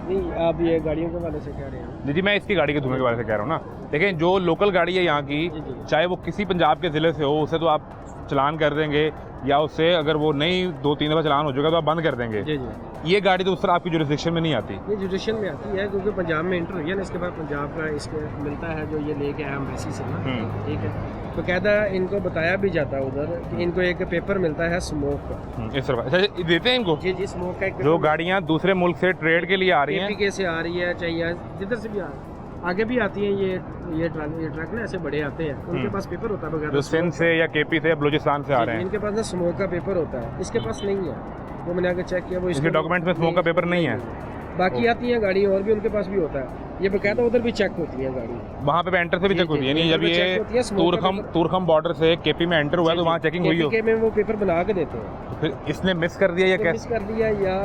[SPEAKER 4] नहीं, आप ये गाड़ियों के बारे से कह रहे हैं?
[SPEAKER 1] जी, मैं इसकी गाड़ी के धुएं के बारे से कह रहा हूँ ना। देखें, जो लोकल गाड़ी है यहाँ की, चाहे वो किसी पंजाब के ज़िले से हो, उसे तो आप चलान कर देंगे, या उससे अगर वो नहीं 2-3 दफ़ा चलान हो जाएगा तो आप बंद कर देंगे। ये गाड़ी तो उस तरह आपकी जुरिस्डिक्शन में नहीं आती।
[SPEAKER 4] ये जुरिस्डिक्शन में आती है क्योंकि पंजाब में एंटर हुई है ना, इसके बाद पंजाब का इसके मिलता है जो ये लेके आया एम्बेसी से ना, ठीक है। तो कहता इनको बताया भी जाता है उधर कि इनको एक पेपर मिलता है स्मोक का।
[SPEAKER 1] इस तरह अच्छा देते हैं इनको?
[SPEAKER 4] जी, स्मोक का एक
[SPEAKER 1] जो गाड़ियाँ दूसरे मुल्क से ट्रेड के लिए आ रही हैं,
[SPEAKER 4] APK से आ रही है, चाहिए जिधर से भी आगे भी आती हैं, ये ट्रक ना ऐसे बड़े आते हैं, उनके पास पेपर होता है बगैर
[SPEAKER 1] जो सिंध से या केपी से या बलूचिस्तान से आ रहे हैं,
[SPEAKER 4] इनके पास ना स्मोक का पेपर होता है, इसके पास नहीं है। वो मैंने आगे चेक किया, वो
[SPEAKER 1] इसके डॉक्यूमेंट में स्मोक का पेपर नहीं है।
[SPEAKER 4] बाकी आती हैं गाड़ी और भी, उनके पास भी होता है, ये बकायदा उधर भी चेक होती है गाड़ी,
[SPEAKER 1] वहाँ पे एंटर से भी चेक होती है। नहीं, जब ये तुरखम बॉर्डर से केपी में एंटर हुआ है तो वहाँ चेकिंग हुई हो,
[SPEAKER 4] में वो पेपर बना के देते हैं।
[SPEAKER 1] तो फिर इसने मिस कर दिया या कैसे
[SPEAKER 4] मिस कर दिया या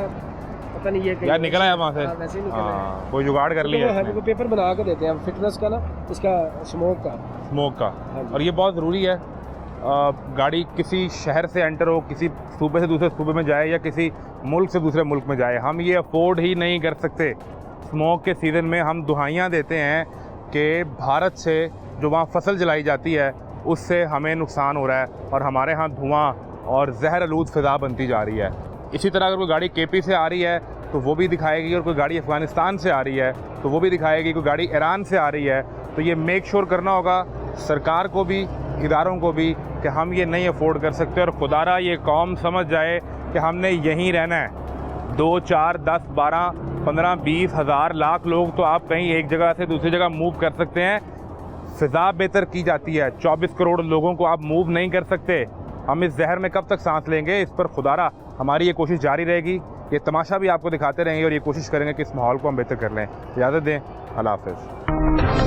[SPEAKER 4] पता नहीं, ये
[SPEAKER 1] यार निकला है वहाँ से,
[SPEAKER 4] वैसे ही निकला है,
[SPEAKER 1] कोई जुगाड़ कर लिया है।
[SPEAKER 4] वो पेपर बना के देते हैं फिटनेस का ना, इसका स्मोक का।
[SPEAKER 1] और ये बहुत ज़रूरी है। गाड़ी किसी शहर से एंटर हो, किसी सूबे से दूसरे सूबे में जाए या किसी मुल्क से दूसरे मुल्क में जाए, हम ये अफोर्ड ही नहीं कर सकते। स्मोक के सीज़न में हम दुहाइयाँ देते हैं कि भारत से जो वहाँ फसल जलाई जाती है उससे हमें नुकसान हो रहा है और हमारे यहाँ धुआं और जहर आलूद फ़िज़ा बनती जा रही है। इसी तरह अगर कोई गाड़ी केपी से आ रही है तो वो भी दिखाएगी, और कोई गाड़ी अफ़गानिस्तान से आ रही है तो वो भी दिखाएगी, कोई गाड़ी ईरान से आ रही है। तो ये मेक श्योर करना होगा सरकार को भी, इदारों को भी, कि हम ये नहीं अफोर्ड कर सकते। और खुदारा ये कौम समझ जाए कि हमने यहीं रहना है। 2, 4, 10, 12, 15, 20 हज़ार लाख लोग तो आप कहीं एक जगह से दूसरी जगह मूव कर सकते हैं, फ़िज़ा बेहतर की जाती है। 24 करोड़ लोगों को आप मूव नहीं कर सकते। हम इस जहर में कब तक सांस लेंगे? इस पर खुदारा हमारी ये कोशिश जारी रहेगी। ये तमाशा भी आपको दिखाते रहेंगे और ये कोशिश करेंगे कि इस माहौल को हम बेहतर कर लें। इजाज़त दें, अल्लाह हाफ़िज़।